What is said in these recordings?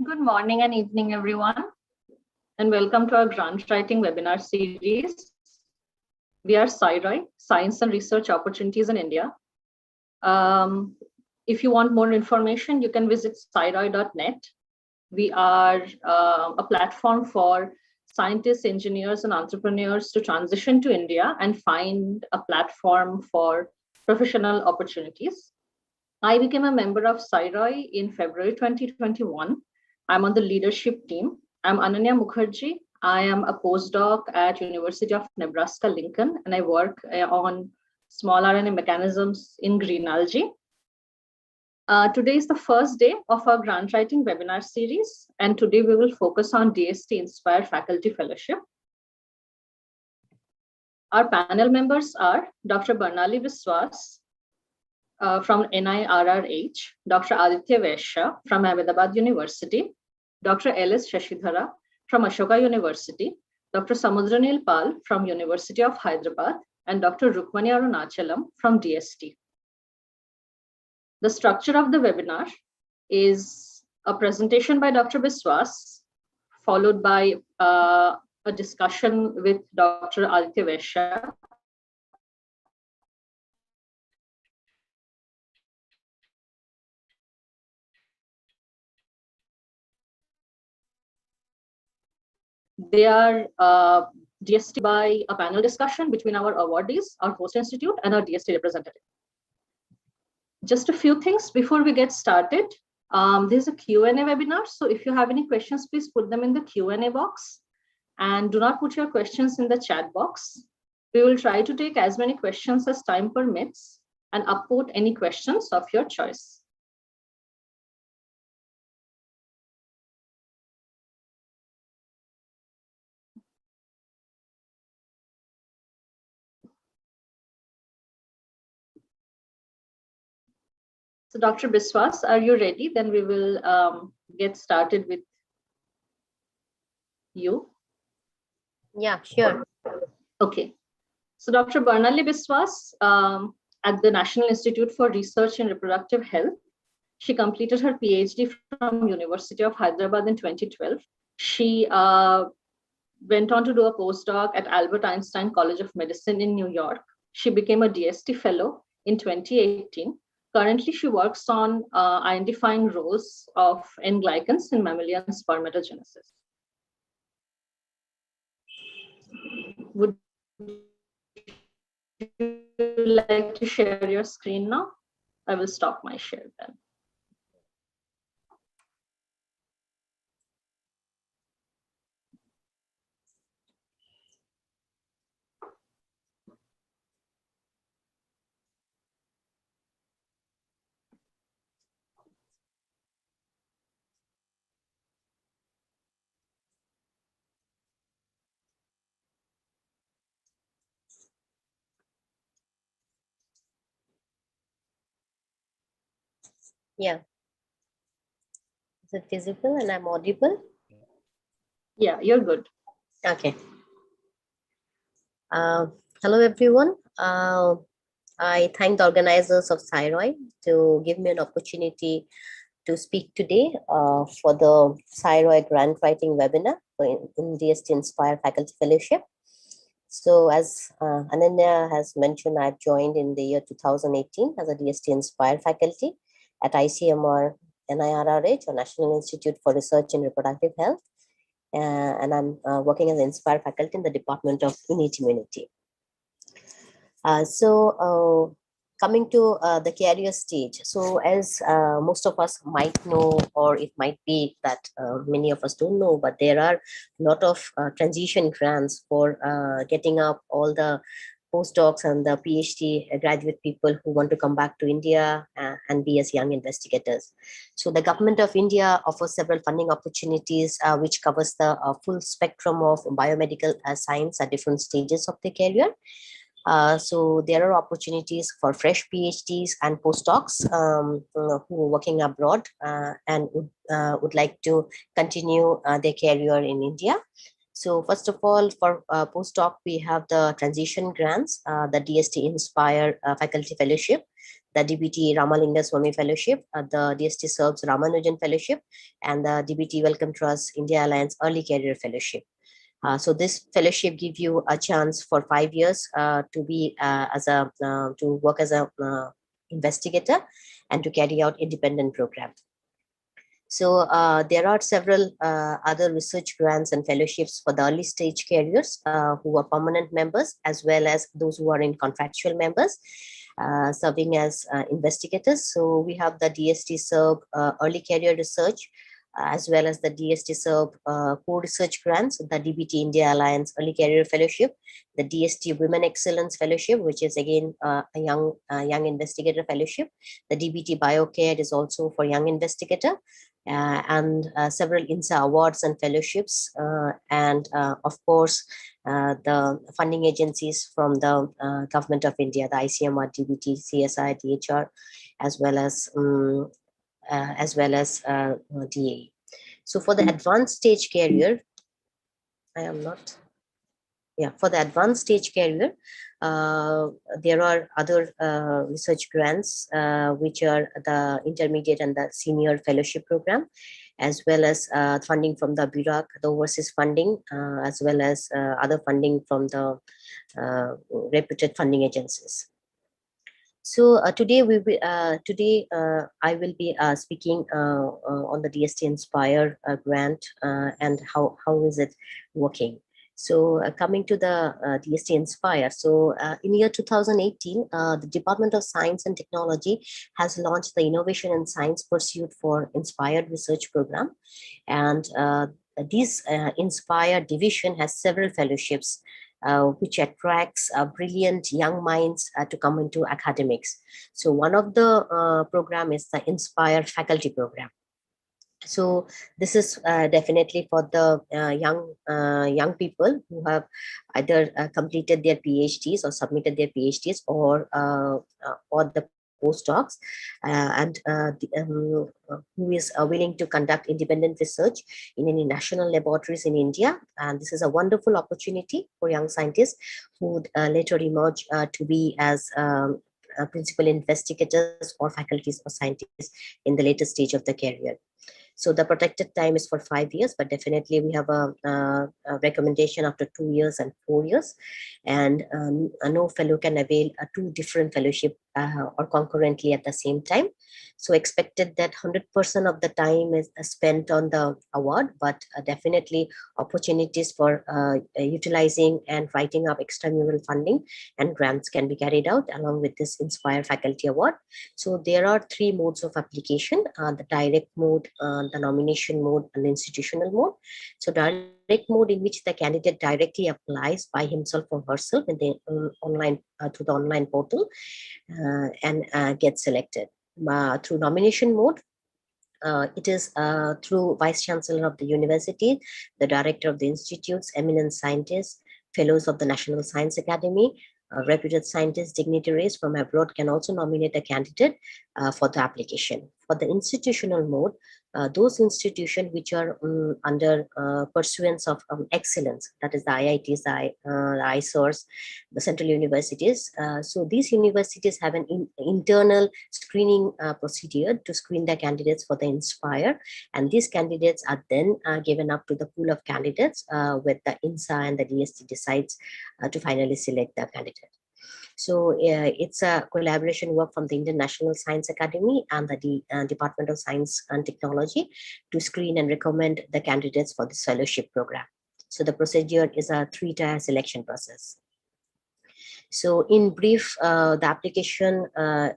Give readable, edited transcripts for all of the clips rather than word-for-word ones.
Good morning and evening, everyone, and welcome to our grant writing webinar series. We are Sci-ROI, Science and Research Opportunities in India. If you want more information, you can visit sci-roi.net. We are a platform for scientists, engineers, and entrepreneurs to transition to India and find a platform for professional opportunities. I became a member of Sci-ROI in February 2021. I'm on the leadership team. I'm Ananya Mukherjee. I am a postdoc at University of Nebraska-Lincoln, and I work on small RNA mechanisms in green algae. Today is the first day of our grant writing webinar series, and today we will focus on DST-Inspire Faculty Fellowship. Our panel members are Dr. Bernalillo Biswas from NIRRH, Dr. Aditya Vaishya from Ahmedabad University, Dr. L.S. Shashidhara from Ashoka University, Dr. Samudranil Pal from University of Hyderabad, and Dr. Rukmani Arunachalam from DST. The structure of the webinar is a presentation by Dr. Biswas, followed by a discussion with Dr. Aditya Vaishya. They are DST by a panel discussion between our awardees, our host institute, and our DST representative. Just a few things before we get started. There's a Q&A webinar, so if you have any questions, please put them in the Q&A box, and do not put your questions in the chat box. We will try to take as many questions as time permits and upvote any questions of your choice. So Dr. Biswas, are you ready? Then we will get started with you. Yeah, sure. Okay. So Dr. Bernalillo Biswas at the National Institute for Research in Reproductive Health. She completed her PhD from University of Hyderabad in 2012. She went on to do a postdoc at Albert Einstein College of Medicine in New York. She became a DST fellow in 2018. Currently, she works on identifying roles of N-glycans in mammalian spermatogenesis. Would you like to share your screen now? I will stop my share then. Yeah. Is it visible and I'm audible? Yeah, you're good. Okay. Hello, everyone. I thank the organizers of Sci-ROI to give me an opportunity to speak today for the Sci-ROI grant writing webinar in DST-Inspire Faculty Fellowship. So as Ananya has mentioned, I've joined in the year 2018 as a DST-Inspire faculty at ICMR NIRRH, or National Institute for Research in Reproductive Health. And I'm working as an Inspire faculty in the Department of Innate Immunity. Coming to the career stage. So as most of us might know, or it might be that many of us don't know, but there are a lot of transition grants for getting up all the postdocs and the PhD graduate people who want to come back to India and be as young investigators. So the government of India offers several funding opportunities, which covers the full spectrum of biomedical science at different stages of the career. So there are opportunities for fresh PhDs and postdocs who are working abroad and would like to continue their career in India. So first of all, for postdoc, we have the transition grants, the DST-Inspire Faculty Fellowship, the DBT Ramalinga Swami Fellowship, the DST Serbs Ramanujan Fellowship, and the DBT Wellcome Trust India Alliance Early Career Fellowship. So this fellowship gives you a chance for 5 years to be to work as a investigator and to carry out independent programs. So there are several other research grants and fellowships for the early stage careers who are permanent members, as well as those who are in contractual members serving as investigators. So we have the DST Serb Early Career Research, as well as the DST Serb core research grants, the DBT India Alliance Early Career Fellowship, the DST Women Excellence Fellowship, which is again a young investigator fellowship. The DBT BioCare is also for young investigator, and several INSA awards and fellowships, and of course the funding agencies from the government of India, the ICMR, DBT, CSI, DHR, as well as DA. So for the advanced stage career, for the advanced stage career, there are other research grants, which are the intermediate and the senior fellowship program, as well as funding from the BIRAC, the overseas funding, as well as other funding from the reputed funding agencies. So today I will be speaking on the DST-Inspire grant and how is it working. So coming to the DST-Inspire. So in year 2018, the Department of Science and Technology has launched the Innovation and Science Pursuit for Inspired Research Program. And this Inspire division has several fellowships which attracts brilliant young minds to come into academics. So one of the program is the Inspire Faculty Program. So this is definitely for the young people who have either completed their PhDs or submitted their PhDs, or the postdocs, and who is willing to conduct independent research in any national laboratories in India. And this is a wonderful opportunity for young scientists who would later emerge to be as principal investigators or faculties or scientists in the later stage of the career. So the protected time is for 5 years, but definitely we have a recommendation after 2 years and 4 years. And no fellow can avail 2 different fellowship or concurrently at the same time. So expected that 100% of the time is spent on the award, but definitely opportunities for utilizing and writing up extramural funding and grants can be carried out along with this Inspire Faculty Award. So there are 3 modes of application, the direct mode, the nomination mode, and the institutional mode. So direct mode, in which the candidate directly applies by himself or herself in the online through the online portal and gets selected. Through nomination mode, it is through Vice Chancellor of the University, the Director of the Institutes, eminent scientists, fellows of the National Science Academy, reputed scientists, dignitaries from abroad can also nominate a candidate for the application. For the institutional mode, those institutions which are under pursuance of excellence, that is the IITs, the ISORs, the central universities. So these universities have an internal screening procedure to screen their candidates for the Inspire, and these candidates are then given up to the pool of candidates with the INSA and the DST decides to finally select the candidate. So it's a collaboration work from the Indian National Science Academy and the Department of Science and Technology to screen and recommend the candidates for this fellowship program. So the procedure is a 3-tier selection process. So in brief, the application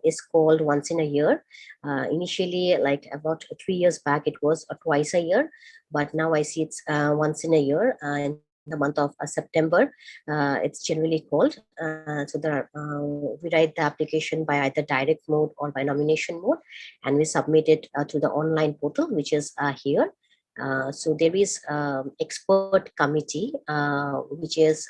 is called once in a year. Initially, like about 3 years back, it was twice a year, but now I see it's once in a year. In the month of September, it's generally called. So we write the application by either direct mode or by nomination mode, and we submit it to the online portal, which is here. So there is expert committee which is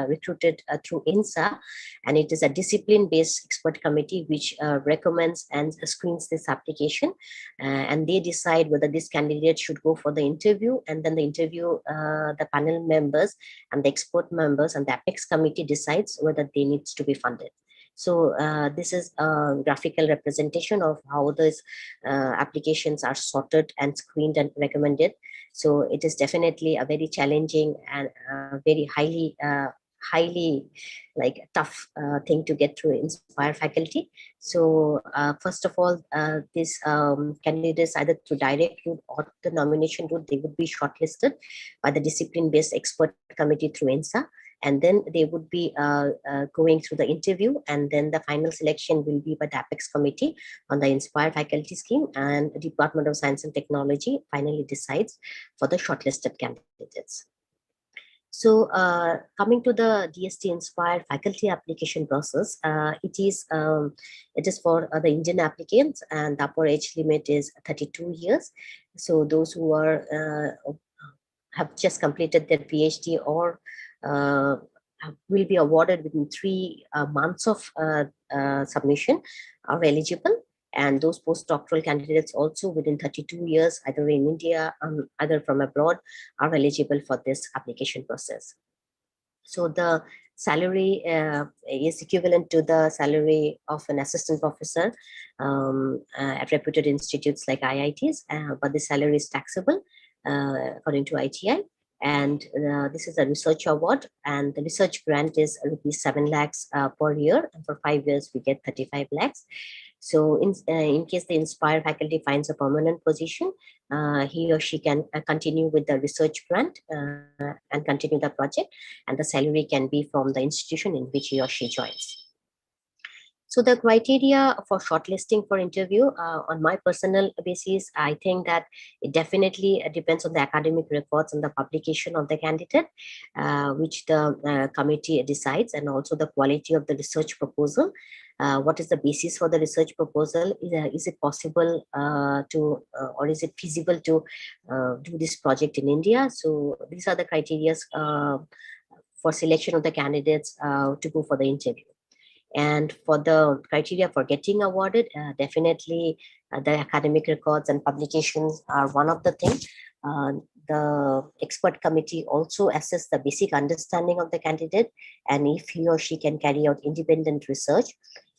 recruited through INSA, and it is a discipline-based expert committee which recommends and screens this application, and they decide whether this candidate should go for the interview, and then the interview, the panel members and the expert members and the apex committee decides whether they needs to be funded. So this is a graphical representation of how these applications are sorted and screened and recommended. So it is definitely a very challenging and very highly like tough thing to get through Inspire faculty. So first of all, these candidates either through direct route or the nomination route, they would be shortlisted by the discipline-based expert committee through INSA. And then they would be going through the interview, and then the final selection will be by the apex committee on the Inspire faculty scheme, and the Department of Science and Technology finally decides for the shortlisted candidates. So coming to the DST-Inspire faculty application process, it is for the Indian applicants, and the upper age limit is 32 years. So those who are have just completed their PhD or will be awarded within 3 months of submission are eligible, and those postdoctoral candidates also within 32 years, either in India, either from abroad, are eligible for this application process. So the salary is equivalent to the salary of an assistant professor at reputed institutes like IITs, but the salary is taxable according to ITI. And this is a research award, and the research grant is rupees 7 lakhs per year, and for 5 years we get 35 lakhs. So in case the Inspire faculty finds a permanent position, he or she can continue with the research grant and continue the project, and the salary can be from the institution in which he or she joins. So the criteria for shortlisting for interview, on my personal basis, I think that it definitely depends on the academic records and the publication of the candidate, which the committee decides, and also the quality of the research proposal. What is the basis for the research proposal? Is it possible or is it feasible to do this project in India? So these are the criteria for selection of the candidates to go for the interview. And for the criteria for getting awarded, definitely the academic records and publications are one of the things. The expert committee also assess the basic understanding of the candidate, and if he or she can carry out independent research.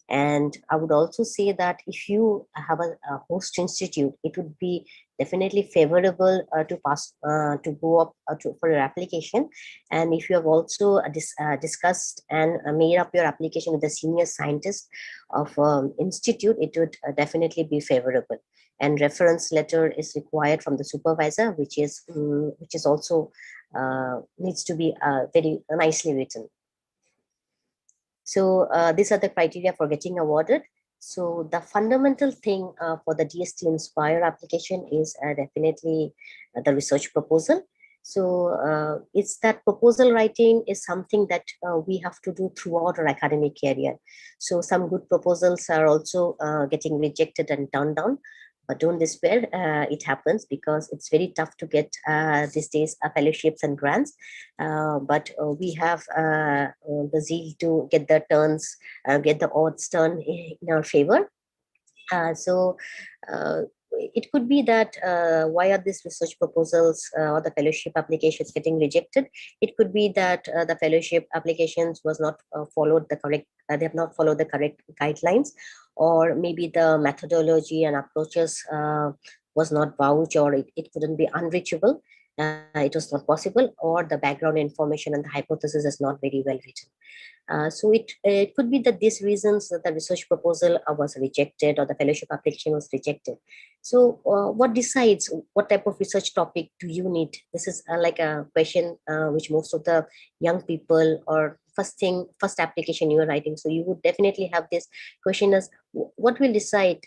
And I would also say that if you have a host institute, it would be definitely favorable to pass to go up for your application. And if you have also discussed and made up your application with the senior scientist of institute, it would definitely be favorable. And reference letter is required from the supervisor, which is also needs to be very nicely written. So these are the criteria for getting awarded. So the fundamental thing for the DST-Inspire application is definitely the research proposal. So it's that proposal writing is something that we have to do throughout our academic career. So some good proposals are also getting rejected and turned down. But don't despair, it happens because it's very tough to get these days fellowships and grants. But we have the zeal to get the turns, get the odds turned in our favor. So it could be that why are these research proposals or the fellowship applications getting rejected? It could be that the fellowship applications was not followed the correct, they have not followed the correct guidelines, or maybe the methodology and approaches was not vouched, or it couldn't be unreachable. It was not possible, or the background information and the hypothesis is not very well written. So it could be that these reasons that the research proposal was rejected or the fellowship application was rejected. So what decides what type of research topic do you need? This is like a question which most of the young people, or first application you are writing. So you would definitely have this question as what will decide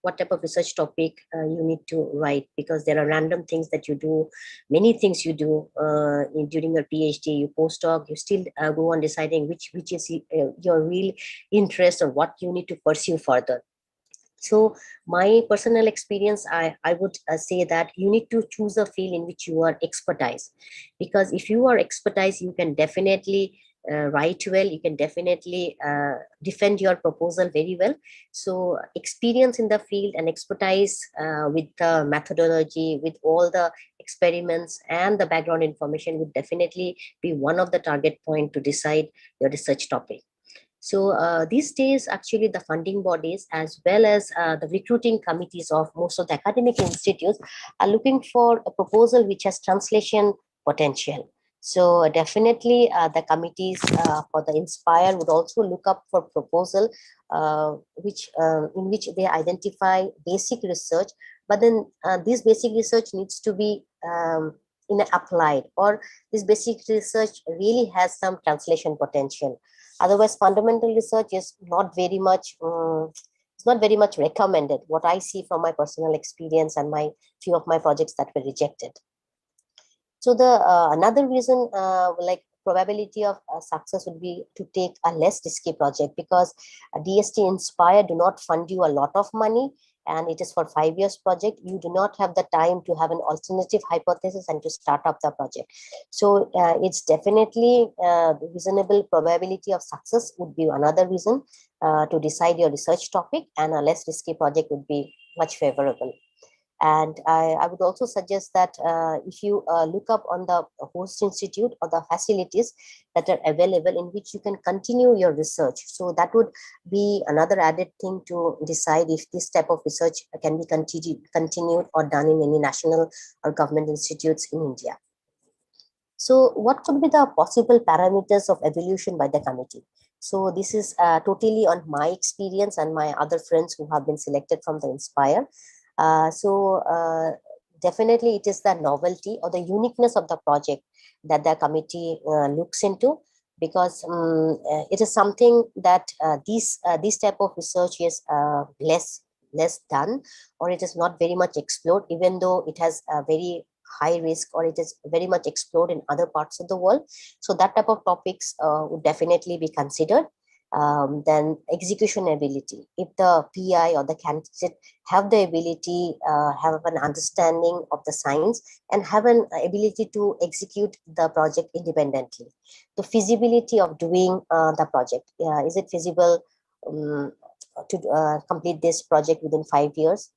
what type of research topic you need to write, because there are random things that you do, many things you do during your PhD, you postdoc, you still go on deciding which is your real interest or what you need to pursue further. So my personal experience, I would say that you need to choose a field in which you are expertise, because if you are expertise, you can definitely write well, you can definitely defend your proposal very well. So experience in the field and expertise with the methodology, with all the experiments and the background information would definitely be one of the target point to decide your research topic. So these days, actually, the funding bodies as well as the recruiting committees of most of the academic institutes are looking for a proposal which has translation potential. So definitely the committees for the Inspire would also look up for proposal in which they identify basic research, but then this basic research needs to be in applied, or this basic research really has some translation potential. Otherwise, fundamental research is not very much it's not very much recommended, what I see from my personal experience and my few of my projects that were rejected. So the another reason like probability of success would be to take a less risky project, because DST-Inspire do not fund you a lot of money, and it is for 5 years project. You do not have the time to have an alternative hypothesis and to start up the project. So it's definitely the reasonable probability of success would be another reason to decide your research topic, and a less risky project would be much favorable. And I would also suggest that if you look up on the host institute or the facilities that are available in which you can continue your research. So that would be another added thing to decide if this type of research can be continued or done in any national or government institutes in India. So what could be the possible parameters of evaluation by the committee? So this is totally on my experience and my other friends who have been selected from the Inspire. Definitely it is the novelty or the uniqueness of the project that the committee looks into, because it is something that this type of research is less done, or it is not very much explored, even though it has a very high risk, or it is very much explored in other parts of the world. So that type of topics would definitely be considered. Then execution ability. If the PI or the candidate have the ability, have an understanding of the science, and have an ability to execute the project independently. The feasibility of doing the project. Is it feasible to complete this project within 5 years?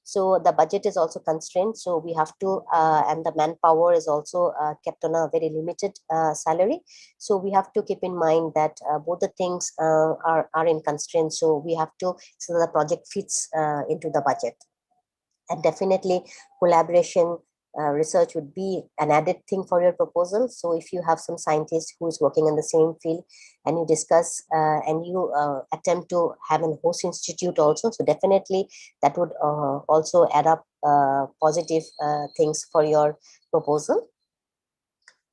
So the budget is also constrained. So we have to, and the manpower is also kept on a very limited salary. So we have to keep in mind that both the things are in constraint. So we have to, so the project fits into the budget. And definitely collaboration research would be an added thing for your proposal. So if you have some scientist who is working in the same field, and you discuss and you attempt to have a host institute also, so definitely that would also add up positive things for your proposal.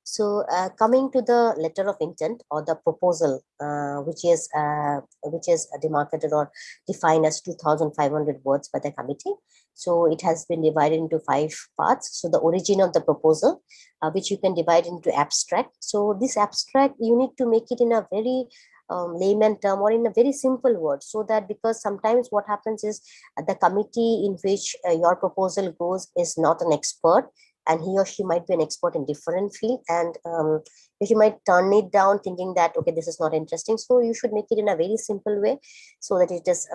So coming to the letter of intent or the proposal, which is demarcated or defined as 2,500 words by the committee. So it has been divided into 5 parts. So the origin of the proposal, which you can divide into abstract. So this abstract, you need to make it in a very layman term or in a very simple word, so that, because sometimes what happens is the committee in which your proposal goes is not an expert, and he or she might be an expert in different field, and you might turn it down thinking that, okay, this is not interesting. So you should make it in a very simple way so that it is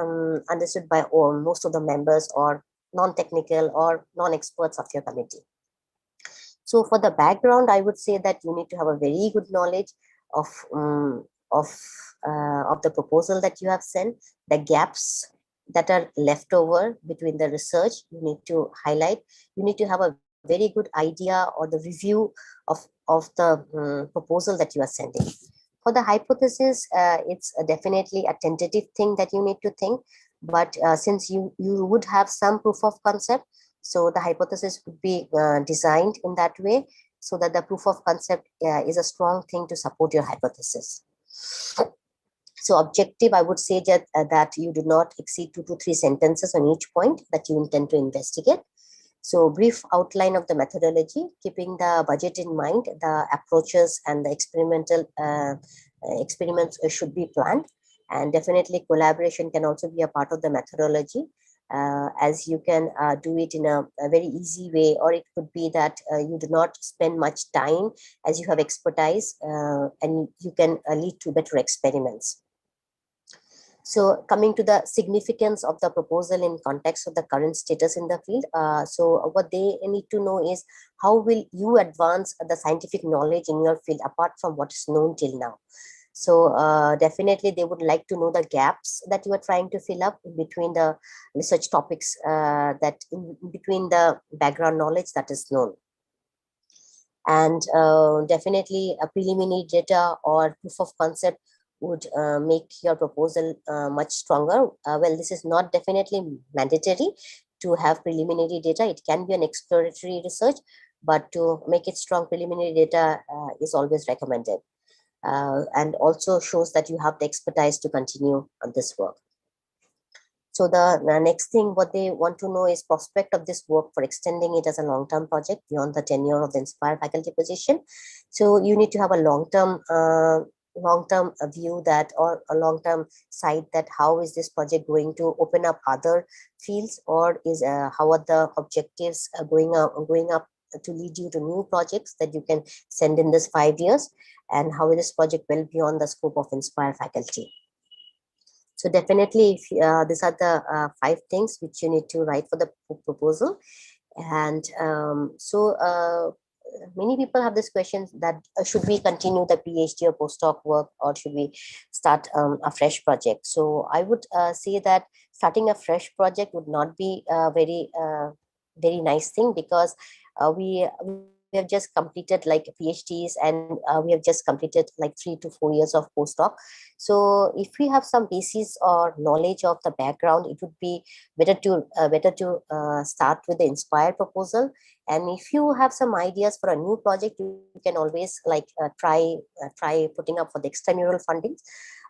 understood by most of the members or non-technical or non-experts of your committee. So for the background, I would say that you need to have a very good knowledge of the proposal that you have sent, the gaps that are left over between the research you need to highlight. You need to have a very good idea or the review of the proposal that you are sending. For the hypothesis, it's definitely a tentative thing that you need to think, but since you would have some proof of concept, so the hypothesis would be designed in that way so that the proof of concept is a strong thing to support your hypothesis. So objective, I would say that you do not exceed 2 to 3 sentences on each point that you intend to investigate. So brief outline of the methodology, keeping the budget in mind, the approaches and the experimental experiments should be planned. And definitely collaboration can also be a part of the methodology, as you can do it in a very easy way, or it could be that you do not spend much time as you have expertise, and you can lead to better experiments. So coming to the significance of the proposal in context of the current status in the field. So what they need to know is how will you advance the scientific knowledge in your field apart from what is known till now. So definitely they would like to know the gaps that you are trying to fill up in between the research topics, that in between the background knowledge that is known. And definitely a preliminary data or proof of concept would make your proposal much stronger. Well, this is not definitely mandatory to have preliminary data. It can be an exploratory research, but to make it strong, preliminary data is always recommended. And also shows that you have the expertise to continue on this work. So the next thing what they want to know is prospect of this work for extending it as a long-term project beyond the tenure of the Inspire faculty position. So you need to have a long-term view that, or a long-term sight that how is this project going to open up other fields, or is how are the objectives going up to lead you to new projects that you can send in this 5 years, and how is this project well beyond the scope of Inspire faculty. So definitely, if, these are the 5 things which you need to write for the proposal. And many people have this question that should we continue the PhD or postdoc work, or should we start a fresh project? So I would say that starting a fresh project would not be a very nice thing, because we have just completed like PhDs, and we have just completed like 3 to 4 years of postdoc. So if we have some basis or knowledge of the background, it would be better to start with the Inspire proposal. And if you have some ideas for a new project, you can always like try putting up for the extramural fundings.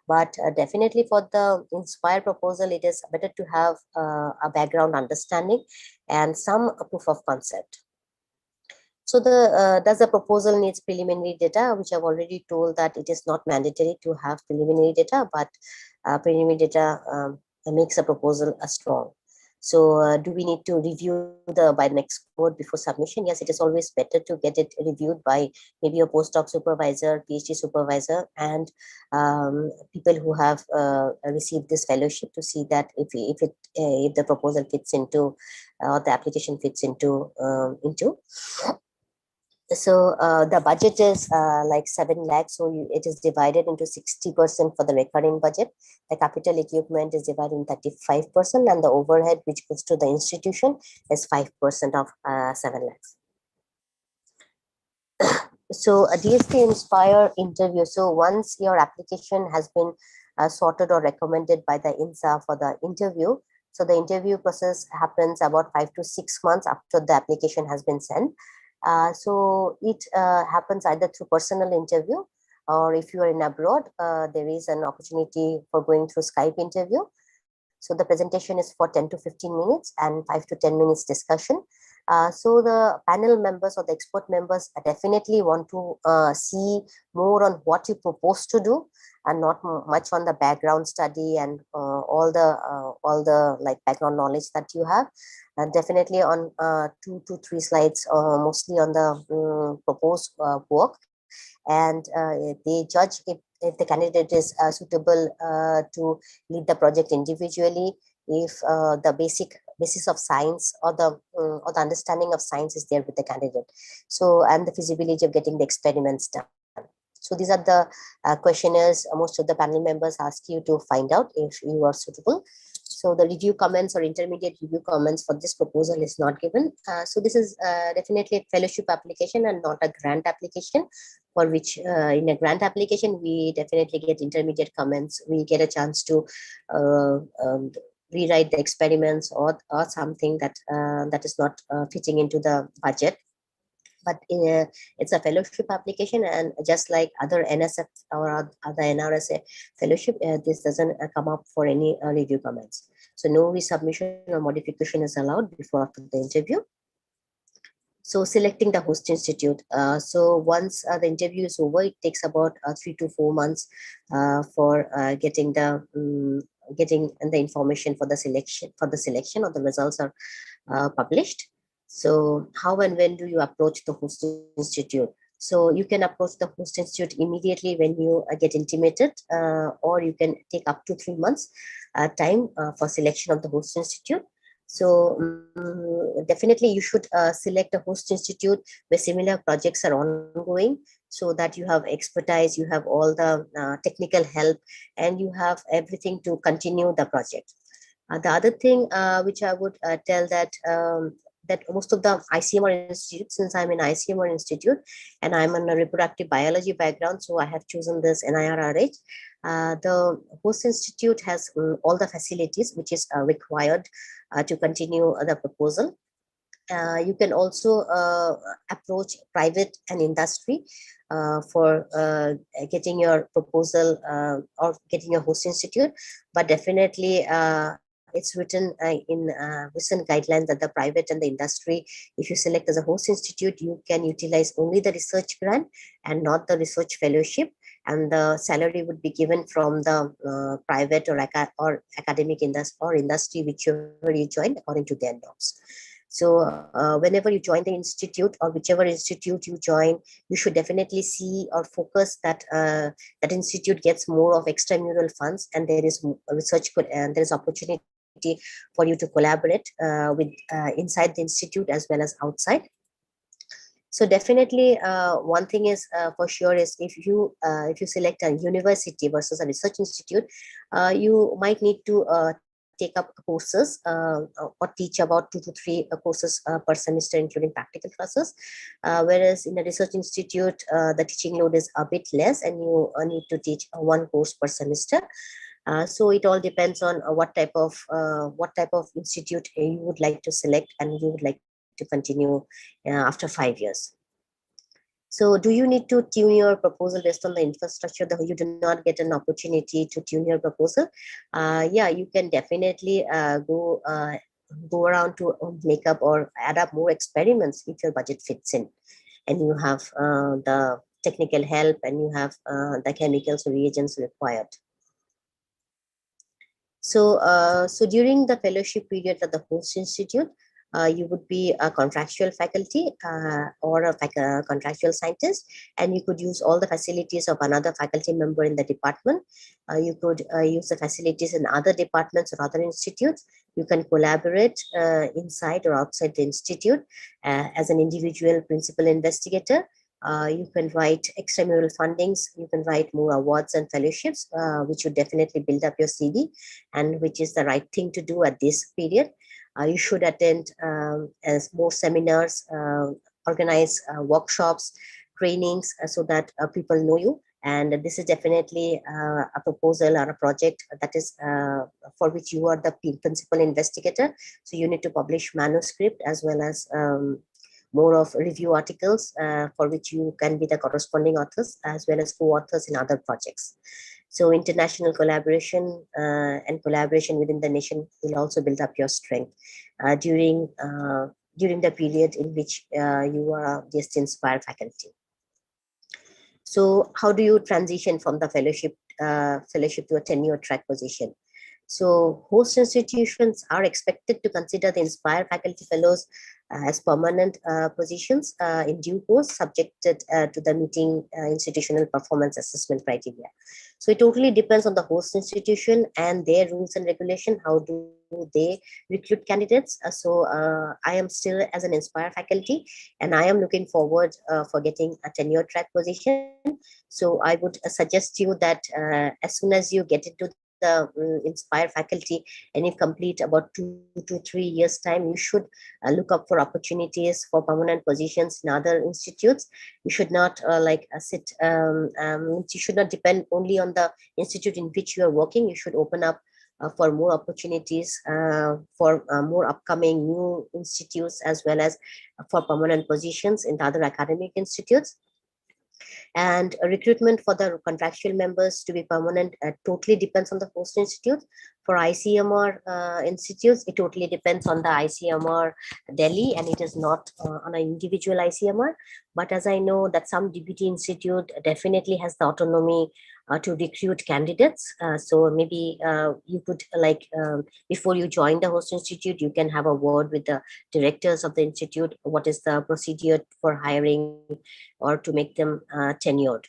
But definitely for the Inspire proposal, it is better to have a background understanding and some proof of concept. So does the proposal needs preliminary data, which I've already told that it is not mandatory to have preliminary data, but preliminary data makes a proposal strong. So do we need to review by the next code before submission? Yes, it is always better to get it reviewed by maybe a postdoc supervisor, PhD supervisor, and people who have received this fellowship, to see that if the proposal fits into, or the application fits into. So the budget is like 7 lakhs. So it is divided into 60% for the recurring budget. The capital equipment is divided in 35%, and the overhead which goes to the institution is 5% of 7 lakhs. So a DST-Inspire interview. So once your application has been sorted or recommended by the INSA for the interview, so the interview process happens about 5 to 6 months after the application has been sent. So it happens either through personal interview, or if you are in abroad, there is an opportunity for going through Skype interview. So the presentation is for 10 to 15 minutes and 5 to 10 minutes discussion. So the panel members or the expert members definitely want to see more on what you propose to do, and not much on the background study and all the like background knowledge that you have. Definitely on 2 to 3 slides, mostly on the proposed work, and they judge if the candidate is suitable to lead the project individually, if the basis of science or the understanding of science is there with the candidate, so and the feasibility of getting the experiments done. So these are the questionnaires most of the panel members ask you to find out if you are suitable. So the review comments or intermediate review comments for this proposal is not given. So this is definitely a fellowship application and not a grant application, for which in a grant application, we definitely get intermediate comments. We get a chance to rewrite the experiments or something that that is not fitting into the budget. But it's a fellowship application, and just like other NSF or other NRSA fellowship, this doesn't come up for any review comments. So no resubmission or modification is allowed before after the interview. So selecting the host institute. So once the interview is over, it takes about 3 to 4 months for getting the information for the selection or the results are published. So how and when do you approach the host institute? So you can approach the host institute immediately when you get intimated, or you can take up to 3 months time for selection of the host institute. So definitely you should select a host institute where similar projects are ongoing, so that you have expertise, you have all the technical help, and you have everything to continue the project. The other thing which I would tell that that most of the ICMR institutes, since I'm in ICMR institute and I'm in a reproductive biology background, so I have chosen this NIRRH. The host institute has all the facilities which is required to continue the proposal. You can also approach private and industry for getting your proposal or getting your host institute, but definitely it's written in recent guidelines that the private and the industry, if you select as a host institute, you can utilize only the research grant and not the research fellowship, and the salary would be given from the private or academic industry whichever you join according to their norms. So whenever you join the institute or whichever institute you join, you should definitely see or focus that that institute gets more of extramural funds, and there is research and there is opportunity for you to collaborate with inside the institute as well as outside. So definitely one thing is for sure is if you select a university versus a research institute, you might need to take up courses or teach about 2 to 3 courses per semester, including practical classes. Whereas in a research institute, the teaching load is a bit less, and you need to teach 1 course per semester. So it all depends on what type of institute you would like to select and you would like to continue after 5 years. So do you need to tune your proposal based on the infrastructure that you do not get an opportunity to tune your proposal? Yeah, you can definitely go around to make up or add up more experiments if your budget fits in, and you have the technical help and you have the chemicals or reagents required. So, so during the fellowship period at the host institute, you would be a contractual faculty or a contractual scientist, and you could use all the facilities of another faculty member in the department. You could use the facilities in other departments or other institutes. You can collaborate inside or outside the institute as an individual principal investigator. You can write extramural fundings, you can write more awards and fellowships, which would definitely build up your CV, and which is the right thing to do at this period. You should attend as more seminars, organize workshops, trainings, so that people know you. And this is definitely a proposal or a project that is for which you are the principal investigator. So you need to publish manuscript as well as more of review articles for which you can be the corresponding authors as well as co-authors in other projects. So international collaboration and collaboration within the nation will also build up your strength during the period in which you are DST-Inspire faculty. So how do you transition from the fellowship fellowship to a tenure track position. So host institutions are expected to consider the Inspire faculty fellows as permanent positions in due course, subjected to the meeting institutional performance assessment criteria. So it totally depends on the host institution and their rules and regulation. How do they recruit candidates? I am still as an Inspire faculty, and I am looking forward for getting a tenure track position. So I would suggest you that as soon as you get into the Inspire faculty and you complete about 2 to 3 years time, you should look up for opportunities for permanent positions in other institutes. You should not you should not depend only on the institute in which you are working. You should open up for more opportunities for more upcoming new institutes, as well as for permanent positions in the other academic institutes. And recruitment for the contractual members to be permanent totally depends on the host institute. For ICMR institutes, it totally depends on the ICMR Delhi, and it is not on an individual ICMR. But as I know that some DBT institute definitely has the autonomy to recruit candidates. So maybe you could before you join the host institute, you can have a word with the directors of the institute. What is the procedure for hiring or to make them tenured?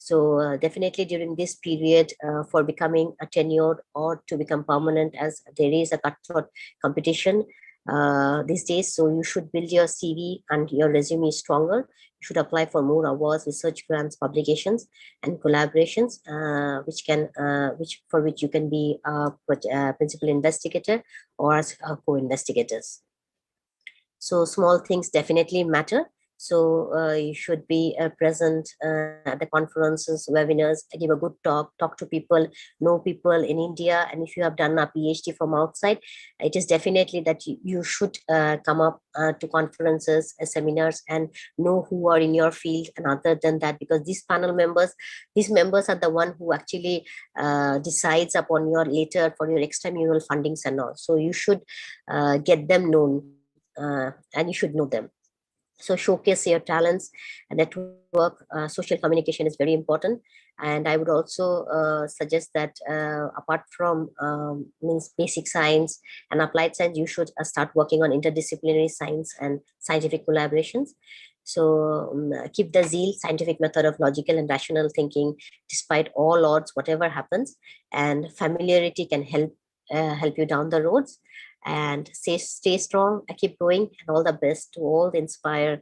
So definitely during this period for becoming a tenured or to become permanent, as there is a cutthroat competition these days. So you should build your CV and your resume stronger. You should apply for more awards, research grants, publications, and collaborations, for which you can be a principal investigator or as co-investigators. So small things definitely matter. So you should be present at the conferences, webinars, give a good talk to people, know people in India. And if you have done a PhD from outside, it is definitely that you should come up to conferences, seminars, and know who are in your field. And other than that, because these members are the one who actually decides upon your later for your extramural fundings and all. So you should get them known and you should know them. So showcase your talents and network. Social communication is very important. And I would also suggest that apart from means basic science and applied science, you should start working on interdisciplinary science and scientific collaborations. So keep the zeal, scientific method of logical and rational thinking, despite all odds, whatever happens. And familiarity can help you down the roads. And stay strong, keep going, and all the best to all the Inspire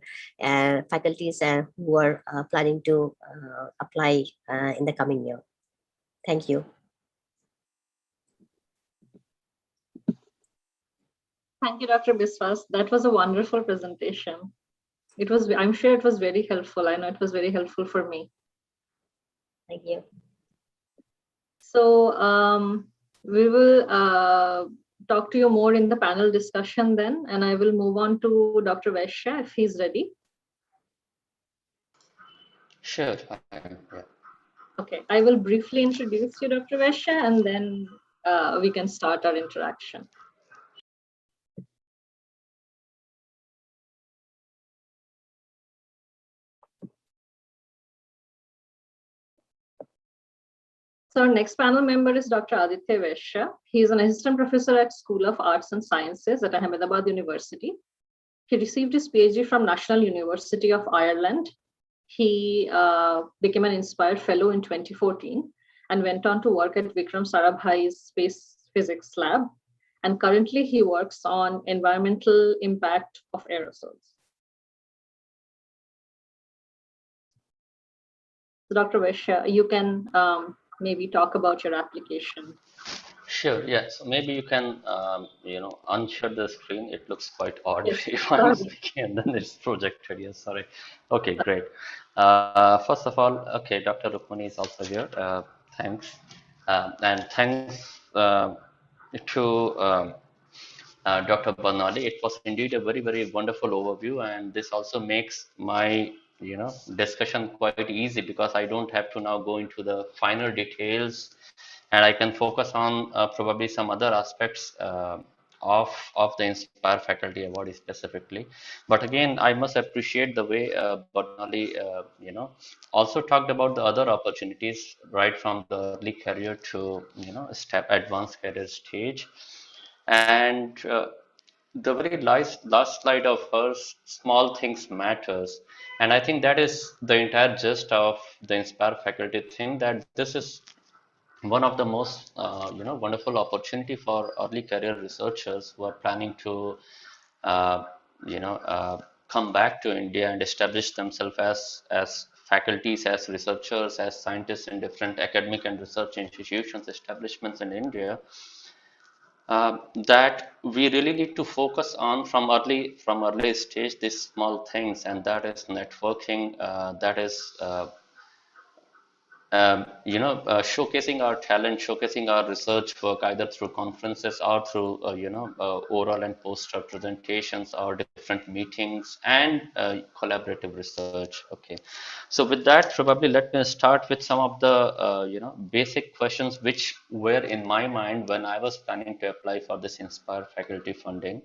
faculties who are planning to apply in the coming year. Thank you. Thank you, Dr. Biswas. That was a wonderful presentation. I'm sure it was very helpful. I know it was very helpful for me. Thank you. So we will talk to you more in the panel discussion then, and I will move on to Dr. Vaishya if he's ready. Sure. Yeah. Okay, I will briefly introduce you, Dr. Vaishya, and then we can start our interaction. So our next panel member is Dr. Aditya Vaishya. He is an assistant professor at School of Arts and Sciences at Ahmedabad University. He received his PhD from National University of Ireland. He became an Inspire Fellow in 2014 and went on to work at Vikram Sarabhai's Space Physics Lab. And currently he works on environmental impact of aerosols. So Dr. Vaishya, you can maybe talk about your application. Sure. Yeah. So maybe you can, unshare the screen. It looks quite odd Yes, if I'm speaking and then it's projected. Yes. Sorry. Okay. Great. First of all, okay, Dr. Rukmani is also here. Thanks. And thanks to Dr. Bernalillo. It was indeed a very, very wonderful overview, and this also makes my discussion quite easy because I don't have to now go into the finer details, and I can focus on probably some other aspects of the Inspire Faculty Award specifically. But again, I must appreciate the way Bernali, also talked about the other opportunities right from the early career to, step advanced career stage. And the very last slide of hers, small things matters. And I think that is the entire gist of the Inspire Faculty thing, that this is one of the most wonderful opportunity for early career researchers who are planning to uh, come back to India and establish themselves as faculties, as researchers, as scientists in different academic and research institutions, establishments in India, that we really need to focus on from early stage these small things, and that is networking, that is showcasing our talent, showcasing our research work either through conferences or through, oral and poster presentations or different meetings and collaborative research. Okay, so with that, probably let me start with some of the, basic questions which were in my mind when I was planning to apply for this Inspire faculty funding.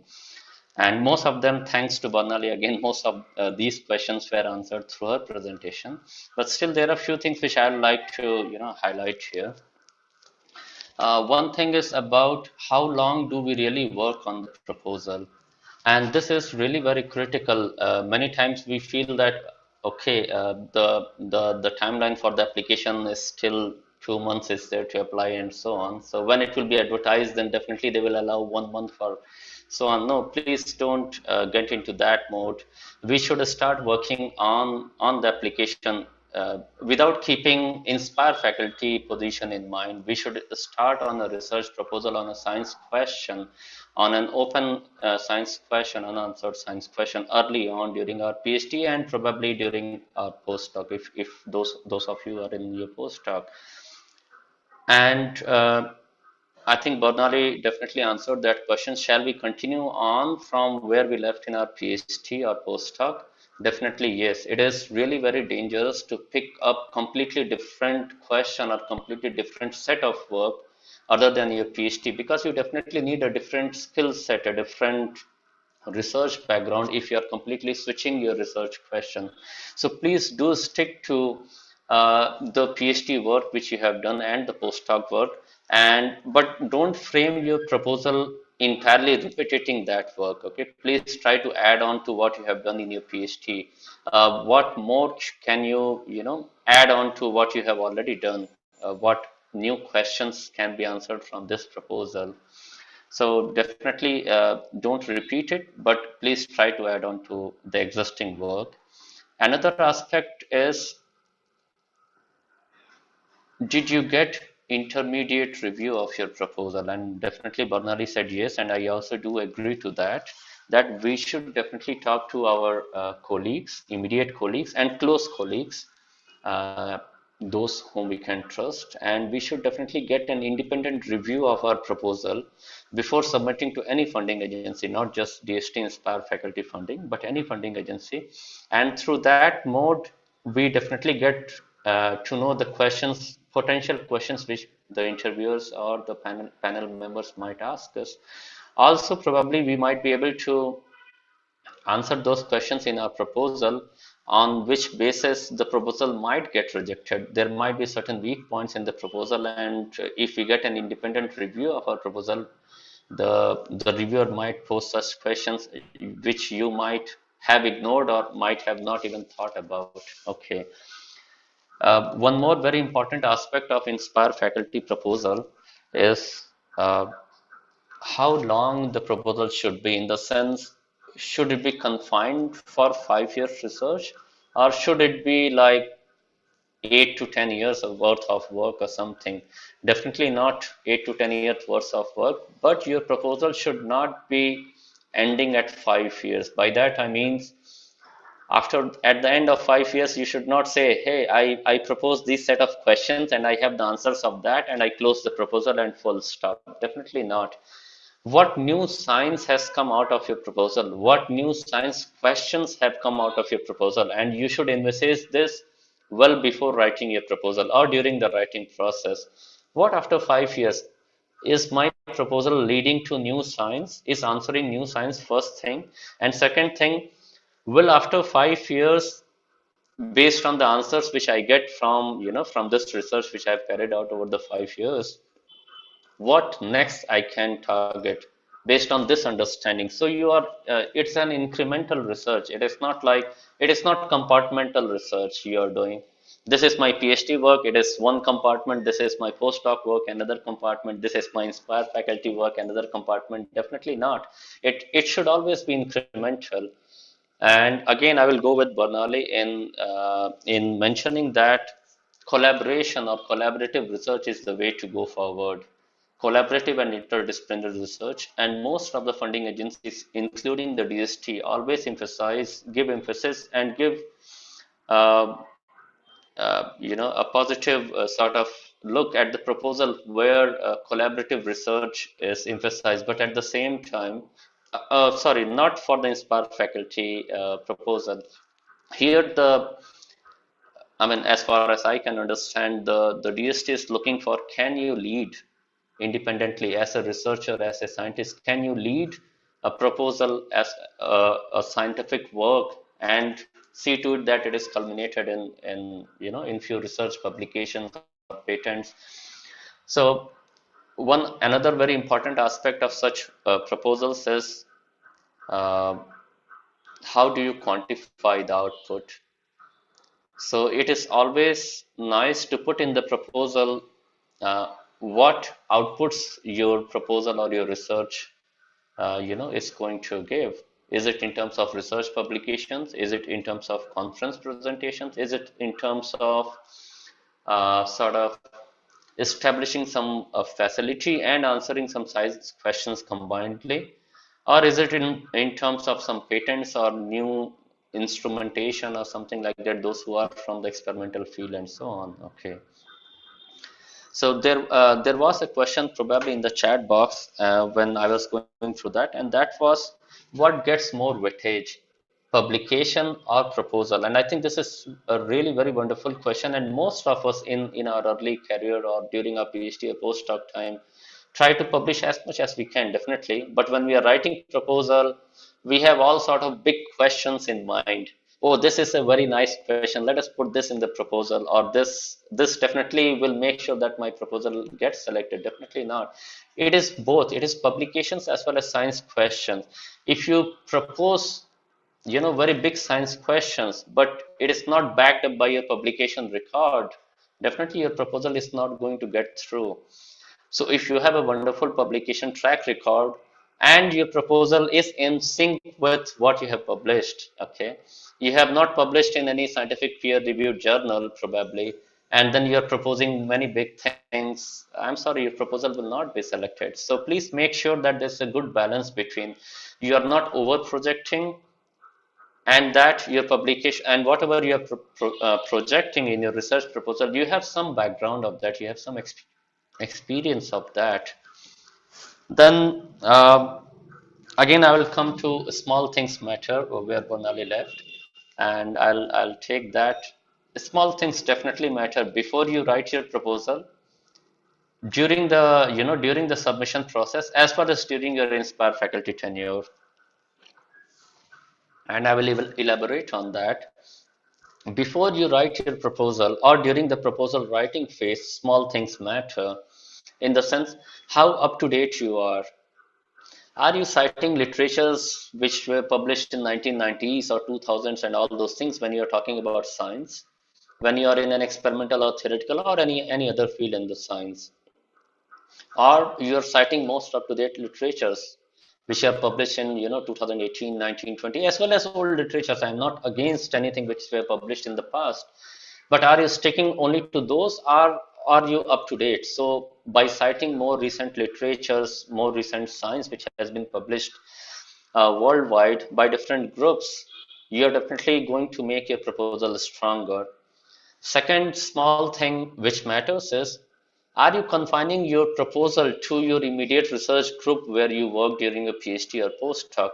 And most of them, thanks to Bernali, again, most of these questions were answered through her presentation. But still, there are a few things which I'd like to, highlight here. One thing is about how long do we really work on the proposal? And this is really very critical. Many times we feel that, okay, the timeline for the application is still 2 months is there to apply and so on. So when it will be advertised, then definitely they will allow 1 month for so on. No, please don't get into that mode. We should start working on the application without keeping Inspire faculty position in mind. We should start on a research proposal on a science question, on an open science question, unanswered science question early on during our PhD and probably during our postdoc, if those of you are in your postdoc. And I think Bernali definitely answered that question. Shall we continue on from where we left in our PhD or postdoc? Definitely yes. It is really very dangerous to pick up completely different question or completely different set of work other than your PhD, because you definitely need a different skill set, a different research background if you are completely switching your research question. So please do stick to the PhD work which you have done and the postdoc work, and but don't frame your proposal entirely repeating that work. Okay, please try to add on to what you have done in your PhD. What more can you add on to what you have already done? What new questions can be answered from this proposal? So definitely don't repeat it, but please try to add on to the existing work. Another aspect is, did you get intermediate review of your proposal? And definitely Bernali said yes, and I also do agree to that, that we should definitely talk to our colleagues, immediate colleagues and close colleagues, uh, those whom we can trust, and we should definitely get an independent review of our proposal before submitting to any funding agency, not just DST-Inspire faculty funding, but any funding agency. And through that mode, we definitely get to know the questions, potential questions which the interviewers or the panel members might ask us. Also, probably we might be able to answer those questions in our proposal, on which basis the proposal might get rejected. There might be certain weak points in the proposal, and if we get an independent review of our proposal, the reviewer might pose such questions which you might have ignored or might have not even thought about. Okay. One more very important aspect of Inspire faculty proposal is how long the proposal should be, in the sense, should it be confined for 5 years research, or should it be like 8 to 10 years of worth of work or something? Definitely not 8 to 10 years worth of work, but your proposal should not be ending at 5 years. By that I mean, at the end of 5 years, you should not say, hey, I propose this set of questions and I have the answers of that and I close the proposal and full stop. Definitely not. What new science has come out of your proposal? What new science questions have come out of your proposal? And you should envisage this well before writing your proposal or during the writing process. What after 5 years? Is my proposal leading to new science? Is answering new science first thing? And second thing, will after 5 years, based on the answers which I get from, from this research which I've carried out over the 5 years, what next I can target based on this understanding? So it's an incremental research. It is not compartmental research you are doing. This is my PhD work, it is one compartment. This is my postdoc work, another compartment. This is my Inspire faculty work, another compartment. Definitely not. It should always be incremental. And again, I will go with Bernalillo in mentioning that collaboration or collaborative research is the way to go forward. Collaborative and interdisciplinary research, and most of the funding agencies, including the DST, always give emphasis and give uh, a positive sort of look at the proposal where collaborative research is emphasized. But at the same time, sorry, not for the Inspire faculty proposal. Here, as far as I can understand, the DST is looking for, can you lead independently as a researcher, as a scientist? Can you lead a proposal as a scientific work and see to it that it is culminated in few research publications or patents? So another very important aspect of such proposals is how do you quantify the output? So it is always nice to put in the proposal what outputs your proposal or your research is going to give. Is it in terms of research publications? Is it in terms of conference presentations? Is it in terms of sort of establishing some facility and answering some science questions combinedly? Or is it in terms of some patents or new instrumentation or something like that, those who are from the experimental field and so on? Okay. So there was a question probably in the chat box when I was going through that, and that was, what gets more weightage, publication or proposal? And I think this is a really very wonderful question, and most of us in our early career or during our PhD or postdoc time try to publish as much as we can, definitely. But when we are writing proposal, we have all sort of big questions in mind. Oh, this is a very nice question, let us put this in the proposal, or this definitely will make sure that my proposal gets selected. Definitely not. It is both. It is publications as well as science questions. If you propose very big science questions, but it is not backed up by a publication record, definitely your proposal is not going to get through. So if you have a wonderful publication track record and your proposal is in sync with what you have published, okay, you have not published in any scientific peer-reviewed journal probably, and then you're proposing many big things, I'm sorry, your proposal will not be selected. So please make sure that there's a good balance between you are not over projecting and that your publication and whatever you are projecting in your research proposal, you have some background of that, you have some experience of that. Then again, I will come to small things matter, where Bernalillo left, and I'll take that. Small things definitely matter before you write your proposal, during the submission process, as well as during your Inspire faculty tenure. And I will elaborate on that. Before you write your proposal or during the proposal writing phase, small things matter in the sense how up to date you are. Are you citing literatures which were published in 1990s or 2000s and all those things when you are talking about science, when you are in an experimental or theoretical or any other field in the science? Or you are citing most up-to-date literatures which are published in 2018, 19, 20, as well as old literatures. I'm not against anything which were published in the past, but are you sticking only to those, or are you up to date? So by citing more recent literatures, more recent science which has been published worldwide by different groups, you're definitely going to make your proposal stronger. Second small thing which matters is, are you confining your proposal to your immediate research group where you work during a PhD or postdoc?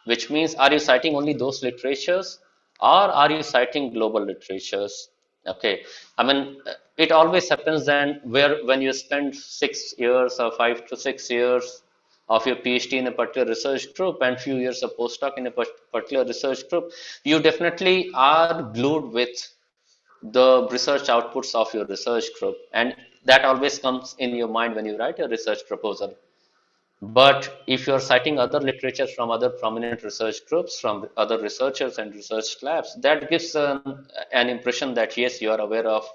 Which means, are you citing only those literatures, or are you citing global literatures? Okay, I mean, it always happens then when you spend 6 years or 5 to 6 years of your PhD in a particular research group and few years of postdoc in a particular research group, you definitely are glued with the research outputs of your research group, and that always comes in your mind when you write a research proposal. But if you're citing other literature from other prominent research groups, from other researchers and research labs, that gives an impression that yes, you are aware of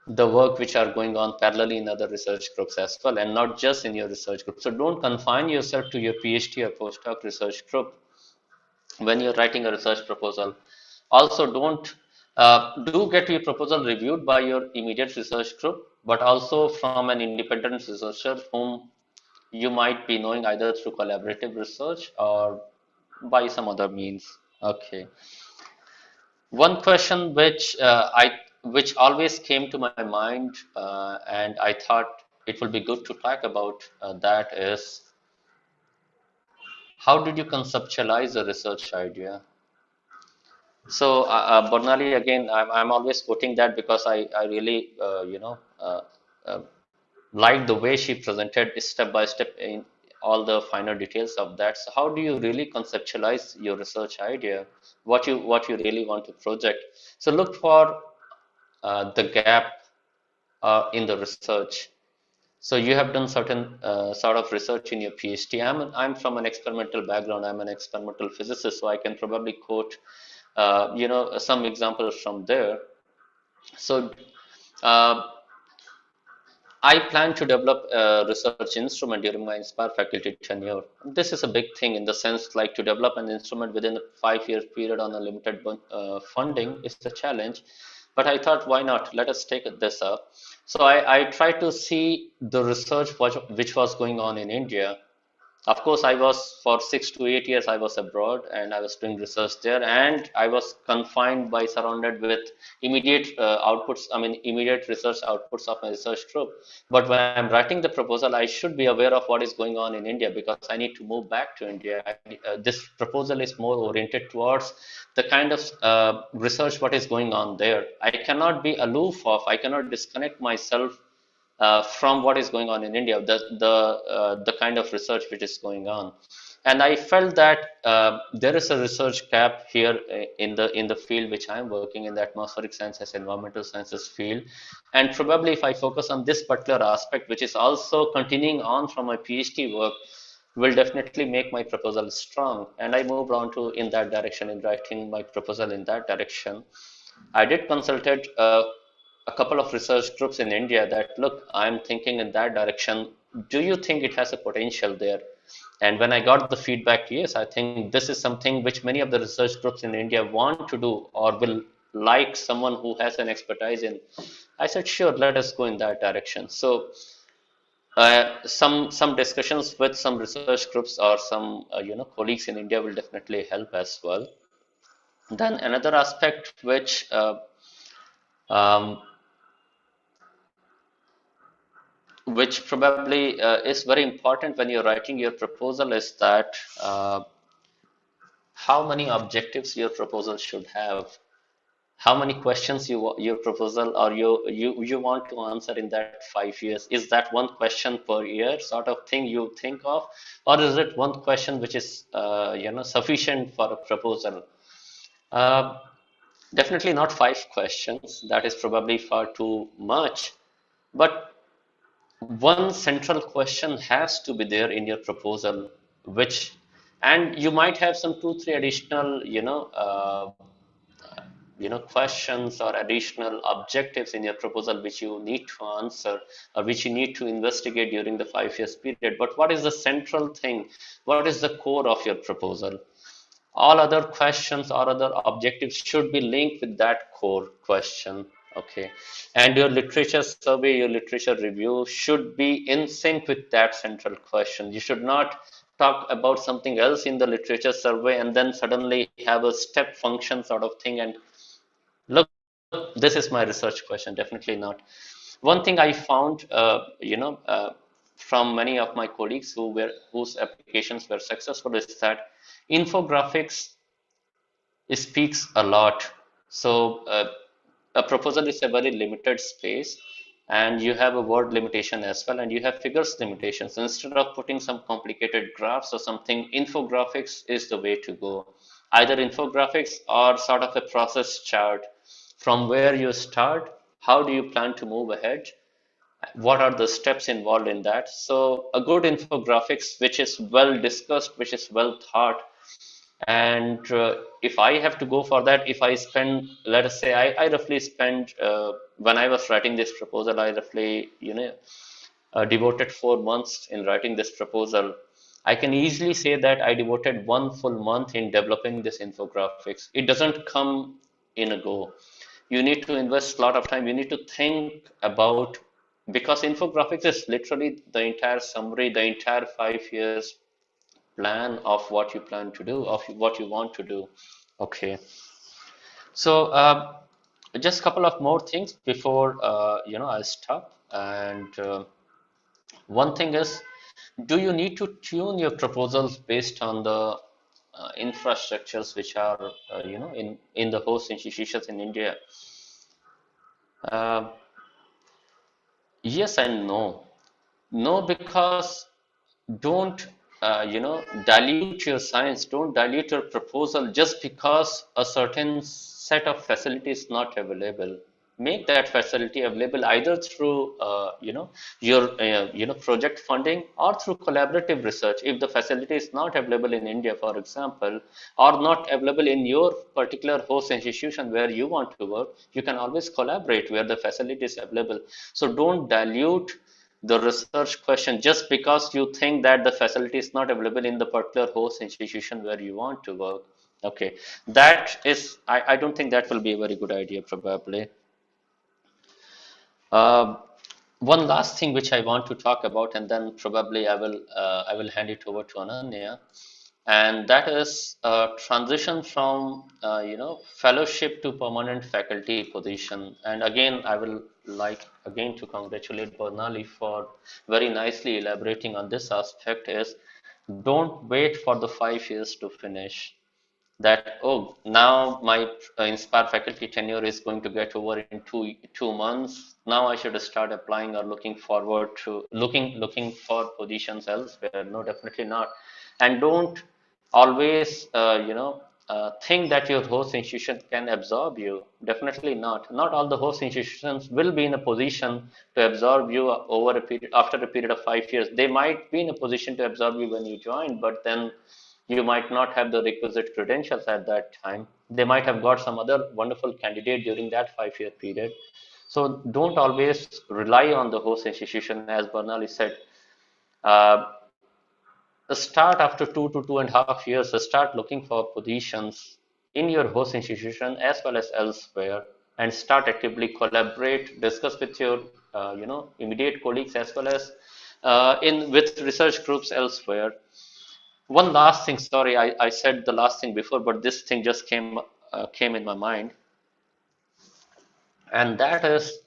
the work which are going on parallelly in other research groups as well, and not just in your research group. So don't confine yourself to your PhD or postdoc research group when you're writing a research proposal. Also, don't do get your proposal reviewed by your immediate research group, but also from an independent researcher whom you might be knowing either through collaborative research or by some other means. Okay. One question which always came to my mind, and I thought it will be good to talk about that is, how did you conceptualize a research idea? So, Bernali, again, I'm always quoting that because I really, uh, like the way she presented step by step in all the finer details of that. So how do you really conceptualize your research idea, what you really want to project? So look for the gap in the research. So you have done certain sort of research in your PhD. I'm from an experimental background. I'm an experimental physicist, so I can probably quote some examples from there. So uh, I plan to develop a research instrument during my Inspire faculty tenure. This is a big thing in the sense like to develop an instrument within a 5 year period on a limited funding is a challenge. But I thought, why not? Let us take this up. So I tried to see the research which was going on in India. Of course, I was for 6 to 8 years, I was abroad and I was doing research there, and I was confined by surrounded with immediate outputs, I mean, immediate research outputs of my research group. But when I'm writing the proposal, I should be aware of what is going on in India because I need to move back to India. This proposal is more oriented towards the kind of research what is going on there. I cannot be aloof of, I cannot disconnect myself from what is going on in India, the kind of research which is going on, and I felt that there is a research gap here in the field which I am working in, the atmospheric sciences, environmental sciences field, and probably if I focus on this particular aspect, which is also continuing on from my PhD work, will definitely make my proposal strong. And I moved on to in that direction in writing my proposal in that direction. I did consulted a couple of research groups in India that look, I'm thinking in that direction. Do you think it has a potential there? And when I got the feedback, yes, I think this is something which many of the research groups in India want to do or will like someone who has an expertise in. I said, sure, let us go in that direction. So some discussions with some research groups or some colleagues in India will definitely help as well. Then another aspect um, which probably is very important when you're writing your proposal is that how many objectives your proposal should have, how many questions your proposal or you want to answer in that 5 years. Is that one question per year sort of thing you think of, or is it one question which is sufficient for a proposal? uh, Definitely not 5 questions, that is probably far too much, but one central question has to be there in your proposal, which, and you might have some 2 3 additional questions or additional objectives in your proposal which you need to answer or which you need to investigate during the 5 years period. But what is the central thing, what is the core of your proposal? All other questions or other objectives should be linked with that core question. Okay, and your literature survey, your literature review should be in sync with that central question. You should not talk about something else in the literature survey and then suddenly have a step function sort of thing and look, this is my research question. Definitely not. One thing I found from many of my colleagues whose applications were successful is that infographics speaks a lot. So a proposal is a very limited space, and you have a word limitation as well, and you have figures limitations. Instead of putting some complicated graphs or something, infographics is the way to go. Either infographics or sort of a process chart from where you start, how do you plan to move ahead, what are the steps involved in that. So a good infographics which is well discussed, which is well thought, and if I have to go for that, if I spend, let us say, I roughly spent, when I was writing this proposal, I roughly, devoted 4 months in writing this proposal. I can easily say that I devoted 1 full month in developing this infographics. It doesn't come in a go. You need to invest a lot of time. You need to think about, because infographics is literally the entire summary, the entire 5 years plan of what you plan to do, of what you want to do. Okay. So just a couple of more things before I stop. And one thing is, do you need to tune your proposals based on the infrastructures which are in the host institutions in India? Uh, yes and no. No, because don't dilute your science, don't dilute your proposal just because a certain set of facilities is not available. Make that facility available either through your project funding or through collaborative research. If the facility is not available in India, for example, or not available in your particular host institution where you want to work, you can always collaborate where the facility is available. So don't dilute the research question just because you think that the facility is not available in the particular host institution where you want to work. Okay, that is, I don't think that will be a very good idea probably. Uh, One last thing which I want to talk about, and then probably I will hand it over to Ananya, and that is transition from fellowship to permanent faculty position. And again, I will like again to congratulate Bernalillo for very nicely elaborating on this aspect. Is don't wait for the 5 years to finish, that oh, now my Inspire faculty tenure is going to get over in two months. Now I should start applying or looking forward to looking for positions elsewhere. No, definitely not. And don't always think that your host institution can absorb you. Definitely not. Not all the host institutions will be in a position to absorb you over a period, after a period of 5 years. They might be in a position to absorb you when you join, but then you might not have the requisite credentials at that time. They might have got some other wonderful candidate during that 5 year period. So don't always rely on the host institution. As Bernalillo said, uh, start after 2 to 2.5 years, start looking for positions in your host institution as well as elsewhere, and start actively collaborate, discuss with your immediate colleagues as well as in with research groups elsewhere. One last thing, sorry, I said the last thing before, but this thing just came in my mind, and that is,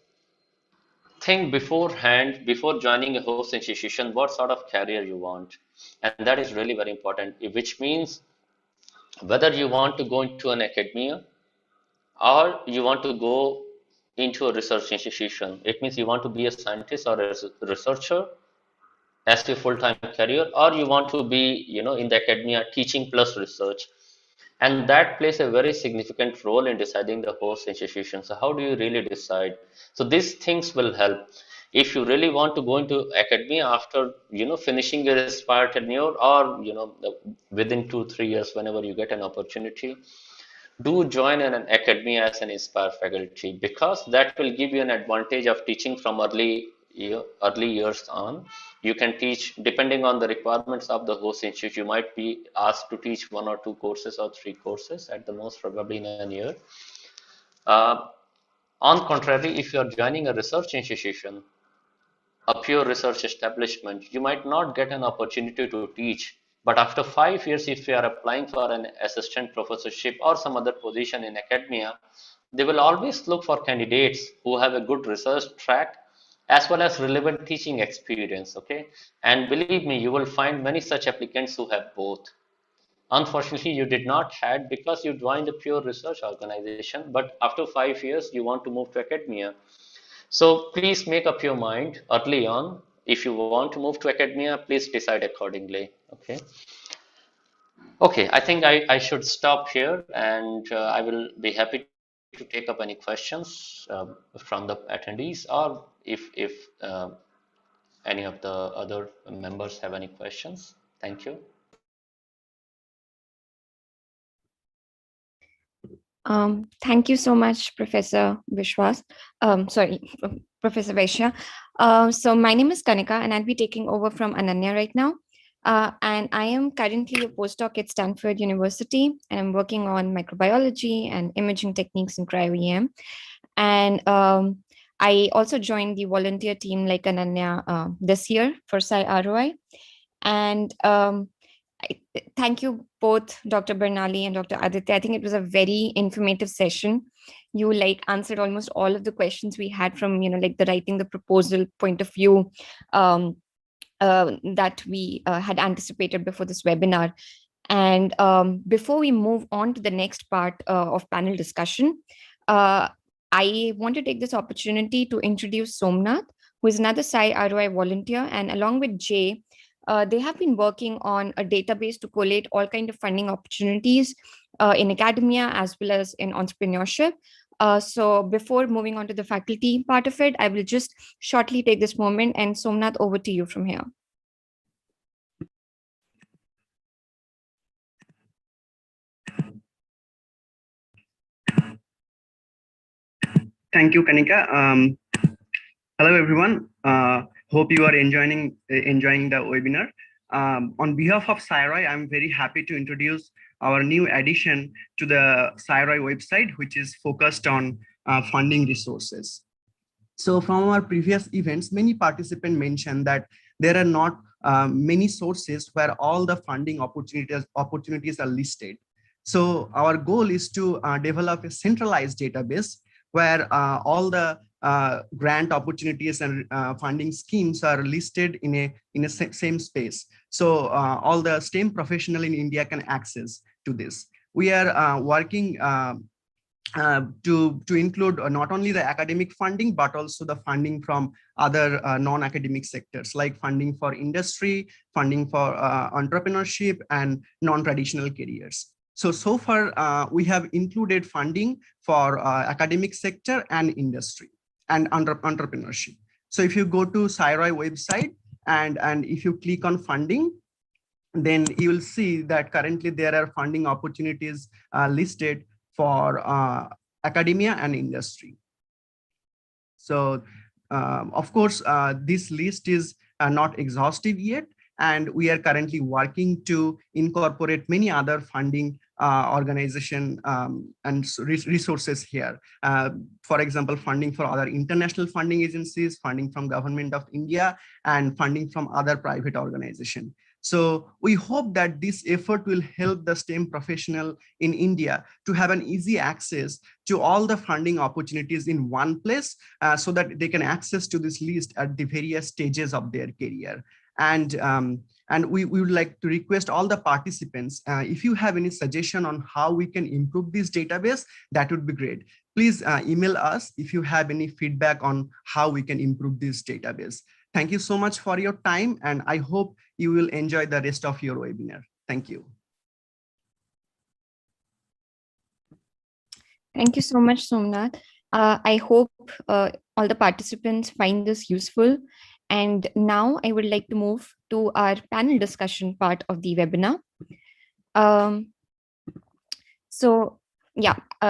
think beforehand, before joining a host institution, what sort of career you want. And that is really very important, which means whether you want to go into an academia or you want to go into a research institution. It means you want to be a scientist or a researcher as your full-time career, or you want to be in the academia teaching plus research, and that plays a very significant role in deciding the host institution. So how do you really decide? So these things will help. If you really want to go into academia after finishing your Inspire tenure, or within 2-3 years, whenever you get an opportunity, do join in an academia as an Inspire faculty, because that will give you an advantage of teaching from early years on. You can teach depending on the requirements of the host institute. You might be asked to teach 1 or 2 courses or 3 courses at the most, probably in a year. On contrary, if you are joining a research institution, a pure research establishment, you might not get an opportunity to teach. But after 5 years, if you are applying for an assistant professorship or some other position in academia, they will always look for candidates who have a good research track as well as relevant teaching experience. Okay, and believe me, you will find many such applicants who have both. unfortunately you did not had because you joined a pure research organization, but after 5 years you want to move to academia. So please make up your mind early on. If you want to move to academia, please decide accordingly. Okay. Okay, I think I should stop here, and I will be happy to take up any questions from the attendees, or if any of the other members have any questions. Thank you. Thank you so much, Professor Biswas. Sorry, Professor Vaishya. So my name is Kanika, and I'll be taking over from Ananya right now. And I am currently a postdoc at Stanford University, and I'm working on microbiology and imaging techniques in cryo-EM. And I also joined the volunteer team like Ananya this year for Sci-ROI. And thank you both, Dr. Bernali and Dr. Aditya. I think it was a very informative session. You answered almost all of the questions we had from, the writing the proposal point of view that we had anticipated before this webinar. And before we move on to the next part of panel discussion, I want to take this opportunity to introduce Somnath, who is another Sci-ROI volunteer, and along with Jay, they have been working on a database to collate all kinds of funding opportunities in academia as well as in entrepreneurship. So before moving on to the faculty part of it, I will just shortly take this moment, and Somnath, over to you from here. Thank you, Kanika. Hello, everyone. Hope you are enjoying the webinar. On behalf of Sci-ROI, I'm very happy to introduce our new addition to the Sci-ROI website, which is focused on funding resources. So from our previous events, many participants mentioned that there are not many sources where all the funding opportunities are listed. So our goal is to develop a centralized database where all the grant opportunities and funding schemes are listed in a same space. So all the STEM professionals in India can access to this. We are working to include not only the academic funding, but also the funding from other non-academic sectors, like funding for industry, funding for entrepreneurship, and non-traditional careers. So far, we have included funding for academic sector and industry and entrepreneurship. So if you go to Sci-ROI website and if you click on funding, then you will see that currently there are funding opportunities listed for academia and industry. So of course, this list is not exhaustive yet, and we are currently working to incorporate many other funding organization and resources here. For example, funding for other international funding agencies, funding from Government of India, and funding from other private organizations. So we hope that this effort will help the STEM professional in India to have an easy access to all the funding opportunities in one place, so that they can access to this list at the various stages of their career. And we would like to request all the participants, if you have any suggestion on how we can improve this database, that would be great. Please email us if you have any feedback on how we can improve this database. Thank you so much for your time, and I hope you will enjoy the rest of your webinar. Thank you. Thank you so much, Somnath. I hope all the participants find this useful. And now I would like to move to our panel discussion part of the webinar.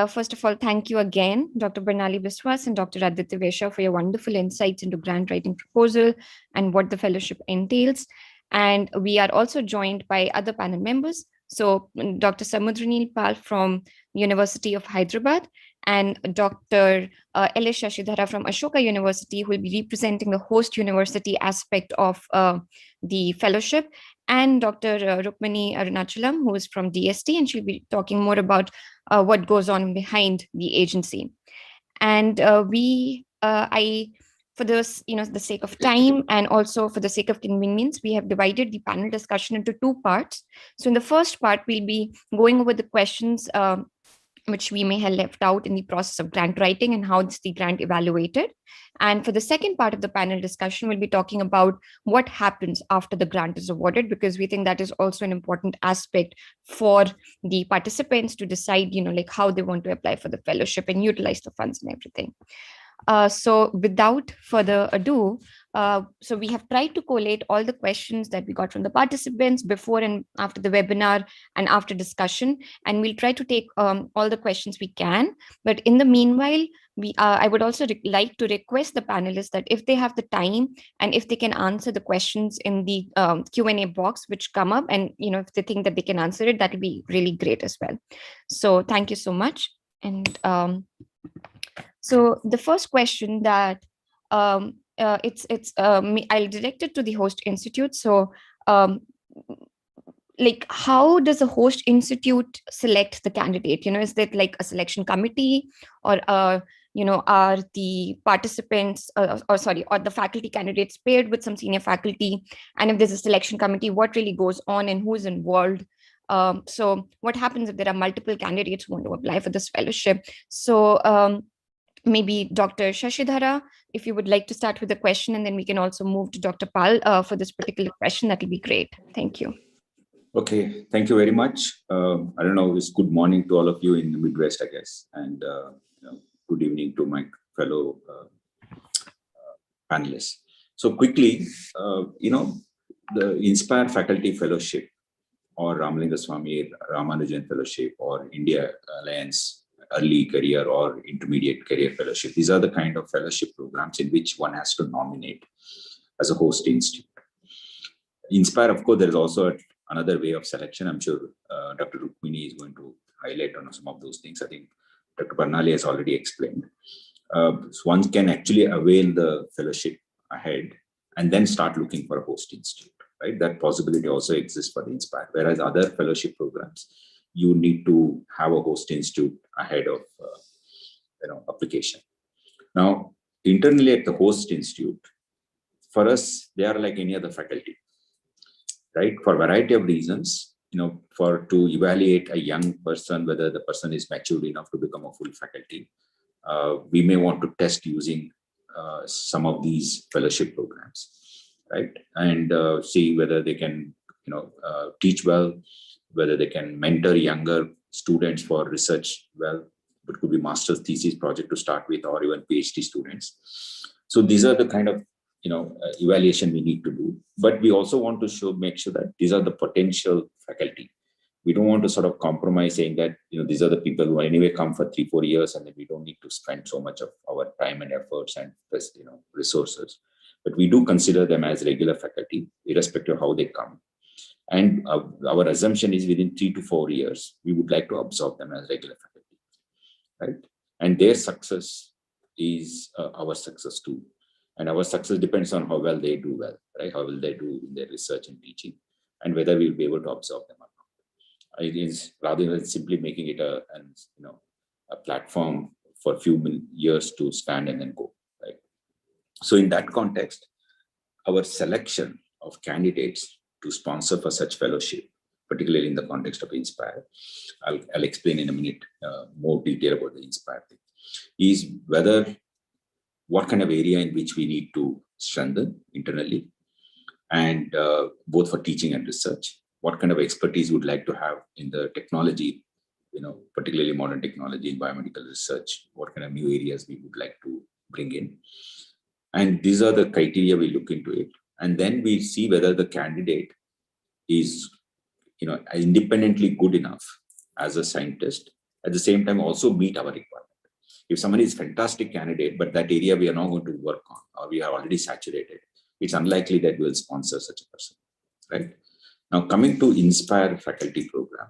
First of all, thank you again, Dr. Bernalillo Biswas and Dr. Aditya Vaishya, for your wonderful insights into grant writing proposal and what the fellowship entails. And we are also joined by other panel members. So Dr. Samudranil Pal from University of Hyderabad and Dr. L.S. Shashidhara from Ashoka University, who will be representing the host university aspect of the fellowship, and Dr. Rukmini Arunachalam, who is from DST, and she'll be talking more about what goes on behind the agency. And I for this, the sake of time and also for the sake of convenience, we have divided the panel discussion into two parts. So in the first part, we'll be going over the questions which we may have left out in the process of grant writing and how is the grant evaluated. And for the second part of the panel discussion, we'll be talking about what happens after the grant is awarded, because we think that is also an important aspect for the participants to decide, like how they want to apply for the fellowship and utilize the funds and everything. So without further ado, so we have tried to collate all the questions that we got from the participants before and after the webinar and after discussion, and we'll try to take all the questions we can. But in the meanwhile, I would also like to request the panelists that if they have the time and if they can answer the questions in the Q&A box which come up, and if they think that they can answer it, that would be really great as well. So thank you so much. And so the first question that I'll direct it to the host institute. So like, how does a host institute select the candidate? Is that like a selection committee, or are the participants or the faculty candidates paired with some senior faculty? And if there's a selection committee, what really goes on and who's involved? So what happens if there are multiple candidates who want to apply for this fellowship? So maybe Dr. Shashidhara, if you would like to start with the question, and then we can also move to Dr. Pal for this particular question, that will be great. Thank you. Okay, thank you very much. I don't know, it's good morning to all of you in the Midwest, I guess, and good evening to my fellow panelists. So quickly, the Inspire Faculty Fellowship, or Ramalinga Swami Ramanujan Fellowship, or India Alliance Early Career or Intermediate Career Fellowship. These are the kind of fellowship programs in which one has to nominate as a host institute. Inspire, of course, there is also another way of selection. I'm sure Dr. Rukmini is going to highlight on some of those things. I think Dr. Bernalillo has already explained. So one can actually avail the fellowship ahead and then start looking for a host institute, right? That possibility also exists for the Inspire, whereas other fellowship programs, you need to have a host institute ahead of application. Now, internally at the host institute, for us, they are like any other faculty, right? For a variety of reasons, to evaluate a young person, whether the person is matured enough to become a full faculty, we may want to test using some of these fellowship programs, right? And see whether they can, teach well, whether they can mentor younger students for research well. It could be master's thesis project to start with, or even PhD students. So these are the kind of evaluation we need to do. But we also want to make sure that these are the potential faculty. We don't want to sort of compromise saying that these are the people who anyway come for 3-4 years, and then we don't need to spend so much of our time and efforts and resources. But we do consider them as regular faculty, irrespective of how they come. And our assumption is within 3 to 4 years, we would like to absorb them as regular faculty, right? And their success is our success too. And our success depends on how well they do right? How well they do in their research and teaching, and whether we'll be able to absorb them or not. It is rather than simply making it a platform for a few years to stand and then go, right? So in that context, our selection of candidates to sponsor for such fellowship, particularly in the context of Inspire, I'll explain in a minute more detail about the Inspire thing, is what kind of area in which we need to strengthen internally, and both for teaching and research, what kind of expertise would like to have in the technology, particularly modern technology, biomedical research, what kind of new areas we would like to bring in. And these are the criteria we look into it. And then we see whether the candidate is, independently good enough as a scientist, at the same time also meet our requirement. If somebody is a fantastic candidate, but that area we are not going to work on, or we are already saturated, it's unlikely that we'll sponsor such a person, right? Now, coming to Inspire faculty program,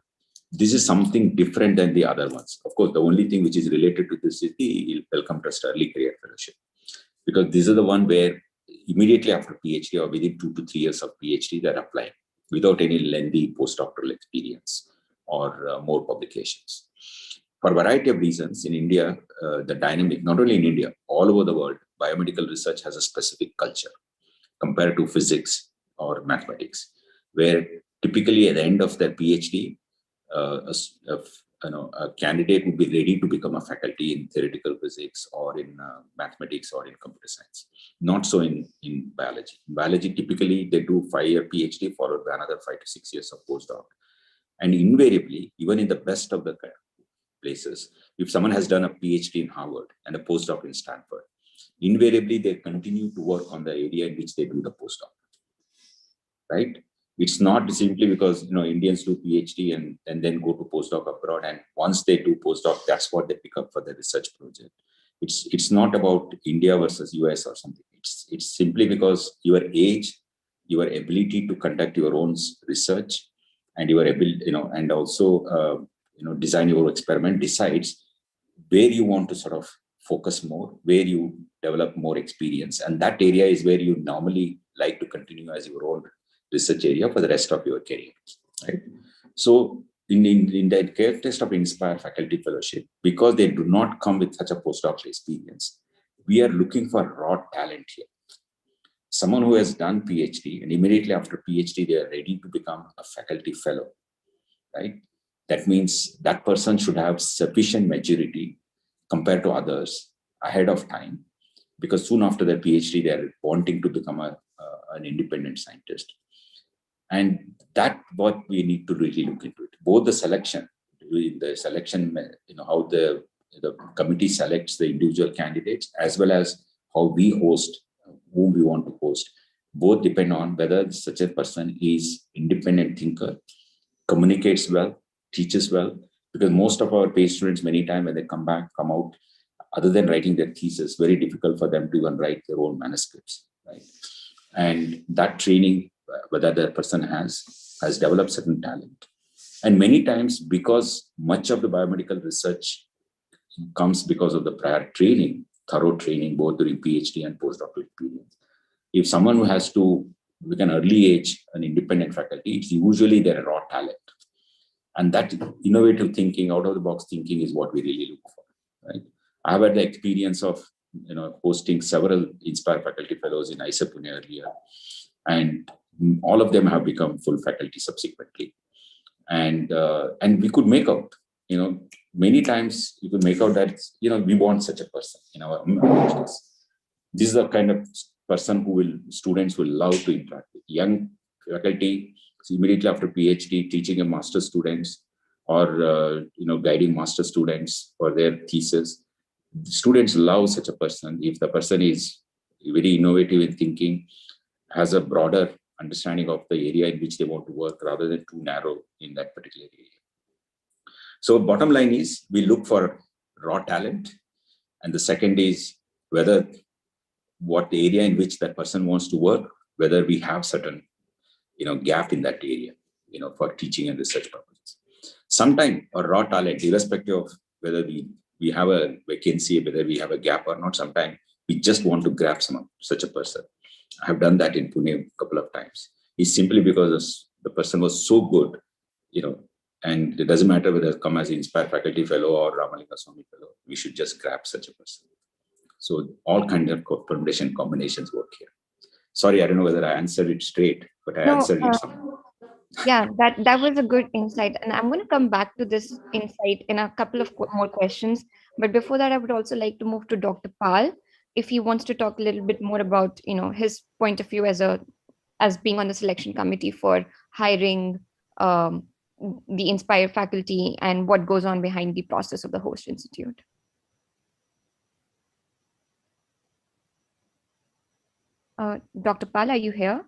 this is something different than the other ones. Of course, the only thing which is related to this is the Welcome Trust Early Career Fellowship, because this is the one where immediately after PhD or within 2 to 3 years of PhD, they're applying without any lengthy postdoctoral experience or more publications. For a variety of reasons in India, the dynamic, not only in India, all over the world, biomedical research has a specific culture compared to physics or mathematics, where typically at the end of their PhD, a candidate would be ready to become a faculty in theoretical physics or in mathematics or in computer science. Not so in biology. In biology, typically they do 5-year PhD followed by another 5 to 6 years of postdoc. And invariably, even in the best of the places, if someone has done a PhD in Harvard and a postdoc in Stanford, invariably they continue to work on the area in which they do the postdoc, right? It's not simply because Indians do PhD and then go to postdoc abroad, and once they do postdoc, that's what they pick up for the research project. It's not about India versus US or something. It's simply because your age, your ability to conduct your own research, and your ability, and also design your experiment decides where you want to sort of focus more, where you develop more experience, and that area is where you normally like to continue as your own research area for the rest of your career, right? So in the context of Inspire Faculty Fellowship, because they do not come with such a postdoctoral experience, we are looking for raw talent here. Someone who has done PhD and immediately after PhD, they are ready to become a faculty fellow, right? That means that person should have sufficient maturity compared to others ahead of time, because soon after their PhD, they are wanting to become an independent scientist. And that's what we need to really look into it. Both the selection, how the committee selects the individual candidates, as well as how we host, whom we want to host, both depend on whether such a person is independent thinker, communicates well, teaches well, because most of our PhD students, many times when they come out, other than writing their thesis, very difficult for them to even write their own manuscripts, right? And that training, whether the person has developed certain talent. And many times, because much of the biomedical research comes because of the prior training, thorough training, both during PhD and postdoctoral experience. If someone who has to, with an early age, an independent faculty, it's usually their raw talent. And that innovative thinking, out-of-the-box thinking is what we really look for, right? I have had the experience of hosting several Inspire Faculty Fellows in ISA Pune earlier, and all of them have become full faculty subsequently. And we could make out, many times you could make out that, we want such a person in our universities. This is the kind of person who students will love to interact with. Young faculty, immediately after PhD, teaching a master students or, guiding master students for their thesis. Students love such a person if the person is very innovative in thinking, has a broader understanding of the area in which they want to work rather than too narrow in that particular area. So bottom line is we look for raw talent. And the second is whether what the area in which that person wants to work, whether we have certain, gap in that area, for teaching and research purposes. Sometimes a raw talent, irrespective of whether we have a vacancy, whether we have a gap or not, sometimes we just want to grab such a person. I have done that in Pune a couple of times. It's simply because the person was so good, and it doesn't matter whether it come as an Inspire Faculty Fellow or Ramalingam Swami Fellow, we should just grab such a person. So all kinds of permutation combinations work here. Sorry, I don't know whether I answered it straight, but I answered it somehow. Yeah, that was a good insight. And I'm going to come back to this insight in a couple of more questions. But before that, I would also like to move to Dr. Pal, if he wants to talk a little bit more about, his point of view as being on the selection committee for hiring the Inspire faculty and what goes on behind the process of the host institute. Dr. Pal, are you here?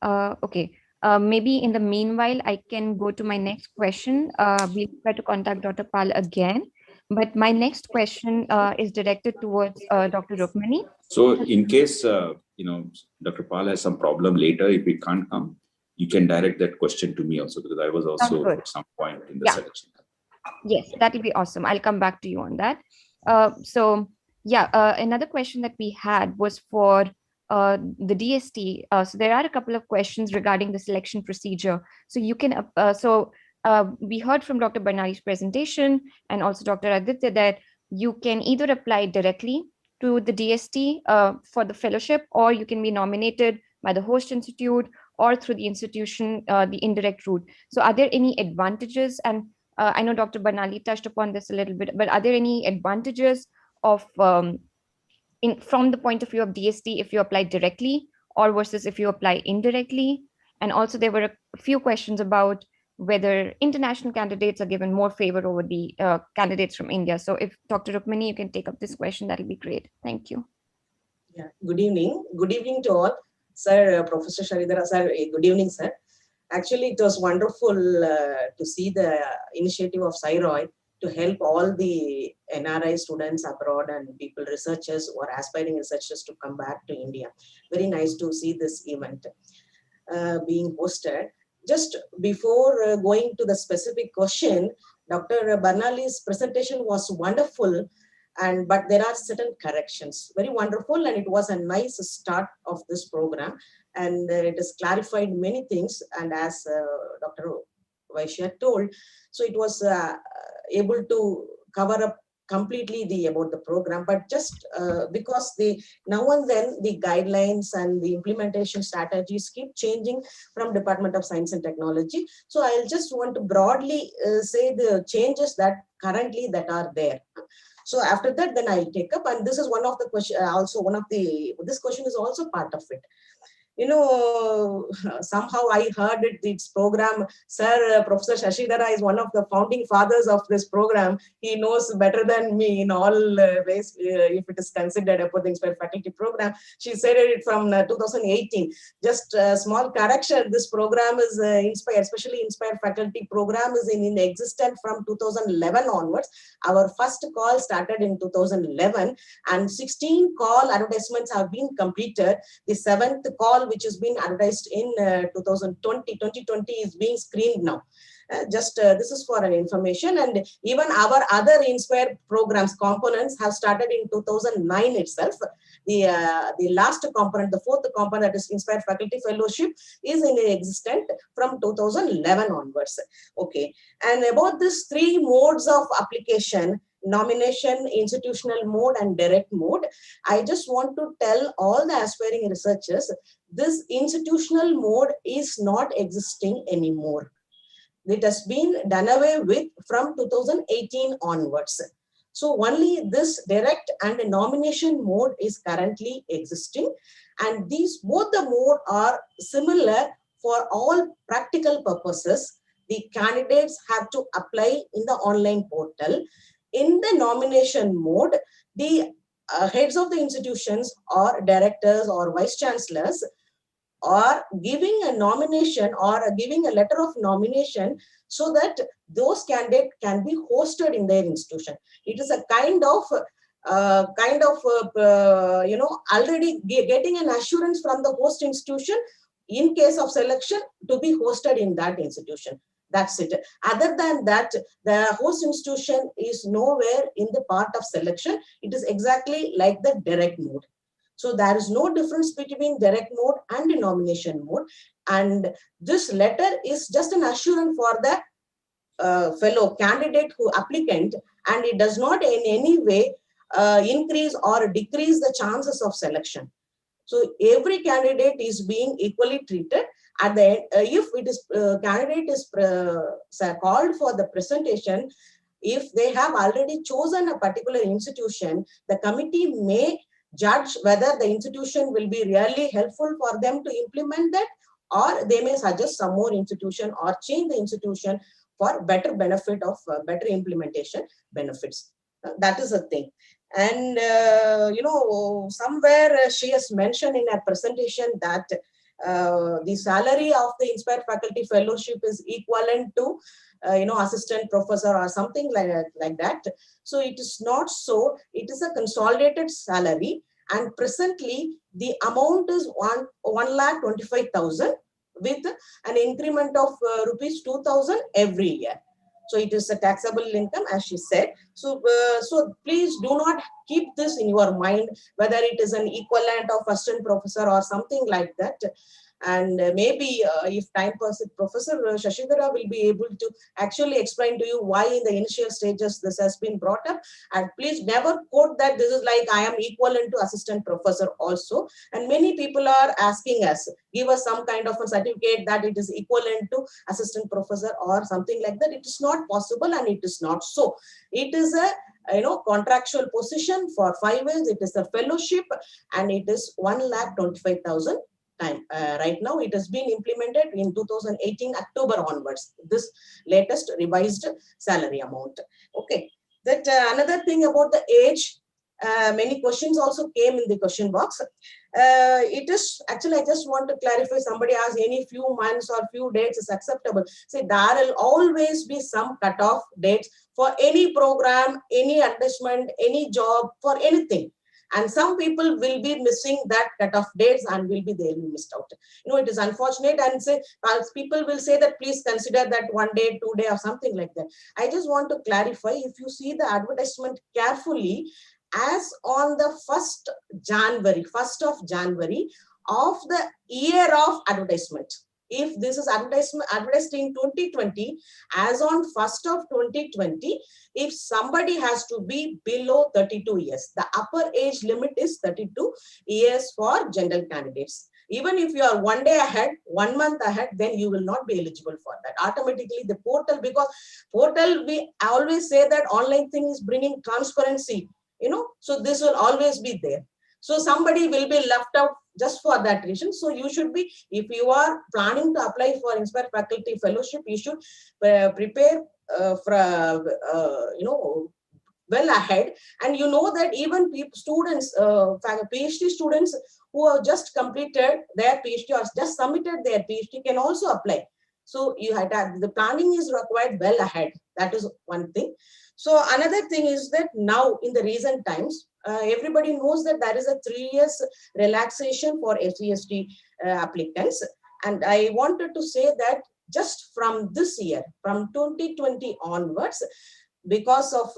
Okay. Maybe in the meanwhile, I can go to my next question. We'll try to contact Dr. Pal again. But my next question is directed towards Dr. Rukmini. So in case, Dr. Pal has some problem later, if he can't come, you can direct that question to me also, because I was also at some point in the selection. Yes, that will be awesome. I'll come back to you on that. Another question that we had was for the DST. So there are a couple of questions regarding the selection procedure. So you can, we heard from Dr. Bernalillo's presentation and also Dr. Aditya that you can either apply directly to the DST for the fellowship, or you can be nominated by the host institute or through the institution, the indirect route. So are there any advantages? And I know Dr. Bernalillo touched upon this a little bit, but are there any advantages of from the point of view of DST if you apply directly or versus if you apply indirectly? And also there were a few questions about whether international candidates are given more favor over the candidates from India. So if Dr. Rukmini, you can take up this question, that'll be great. Thank you. Yeah, good evening. Good evening to all. Sir, Professor Sridhara, sir, good evening, sir. Actually, it was wonderful to see the initiative of Sci-ROI to help all the NRI students abroad and people, researchers or aspiring researchers to come back to India. Very nice to see this event being hosted. Just before going to the specific question, Dr. Bernalillo's presentation was wonderful, but there are certain corrections. Very wonderful, and it was a nice start of this program, and it has clarified many things. And as Dr. Vaishya told, so it was able to cover up completely about the program, but just because now and then the guidelines and the implementation strategies keep changing from Department of Science and Technology. So I'll just want to broadly say the changes that currently that are there. So after that, then I'll take up, and this is one of the question. This question is also part of it. You know, somehow I heard its program. Sir, Professor Shashidhara is one of the founding fathers of this program. He knows better than me in all ways, if it is considered about the Inspire Faculty Program. She said it from 2018. Just a small correction, this program is Inspire, especially Inspire Faculty Program is in existence from 2011 onwards. Our first call started in 2011, and 16 call advertisements have been completed. The 7th call, which has been advertised in 2020 is being screened now. This is for an information, and even our other Inspire programs components have started in 2009 itself. The last component, the 4th component, that is Inspire Faculty Fellowship, is in existence from 2011 onwards. Okay, and about these 3 modes of application: nomination, institutional mode, and direct mode, I just want to tell all the aspiring researchers, this institutional mode is not existing anymore. It has been done away with from 2018 onwards. So only this direct and nomination mode is currently existing, and these both the mode are similar for all practical purposes. The candidates have to apply in the online portal. In the nomination mode, the heads of the institutions or directors or vice chancellors are giving a nomination or giving a letter of nomination so that those candidates can be hosted in their institution. It is a kind of already getting an assurance from the host institution in case of selection to be hosted in that institution. That's it. Other than that, the host institution is nowhere in the part of selection. It is exactly like the direct mode. So there is no difference between direct mode and the nomination mode. And this letter is just an assurance for the fellow candidate who applicant, and it does not in any way increase or decrease the chances of selection. So every candidate is being equally treated. At the end, if it is candidate is called for the presentation, if they have already chosen a particular institution, the committee may judge whether the institution will be really helpful for them to implement that, or they may suggest some more institution or change the institution for better benefit of better implementation benefits. That is a thing. And somewhere she has mentioned in her presentation that the salary of the Inspire Faculty Fellowship is equivalent to assistant professor or something like that. So it is not so. It is a consolidated salary, and presently the amount is 1,25,000 with an increment of rupees 2,000 every year. So it is a taxable income, as she said. So please do not keep this in your mind, whether it is an equivalent of assistant professor or something like that. And maybe if time permits, Professor Shashidhara will be able to actually explain to you why in the initial stages this has been brought up. And please never quote that this is like I am equivalent to assistant professor also. And many people are asking us, give us some kind of a certificate that it is equivalent to assistant professor or something like that. It is not possible, and it is not so. It is a contractual position for 5 years. It is a fellowship, and it is 1,25,000 time. Right now, it has been implemented in 2018 October onwards. This latest revised salary amount. Okay. That another thing about the age. Many questions also came in the question box. It is actually, I just want to clarify, somebody asked any few months or few dates is acceptable. See, there will always be some cutoff dates for any program, any advertisement, any job, for anything. And some people will be missing that cutoff dates and will be there missed out. It is unfortunate, and say people will say that please consider that 1 day, 2 day or something like that. I just want to clarify, if you see the advertisement carefully, as on the 1st of January of the year of advertisement. If this is advertised in 2020, as on 1st of 2020, if somebody has to be below 32 years, the upper age limit is 32 years for general candidates. Even if you are 1 day ahead, 1 month ahead, then you will not be eligible for that. Automatically the portal, because portal, we always say that online thing is bringing transparency. So this will always be there. So somebody will be left out just for that reason. So you should be, if you are planning to apply for Inspire Faculty Fellowship, you should prepare well ahead. And that even students, PhD students who have just completed their PhD or just submitted their PhD can also apply. So you had the planning is required well ahead. That is one thing. So another thing is that now in the recent times, everybody knows that there is a 3 years relaxation for SCST applicants. And I wanted to say that just from this year, from 2020 onwards, because of,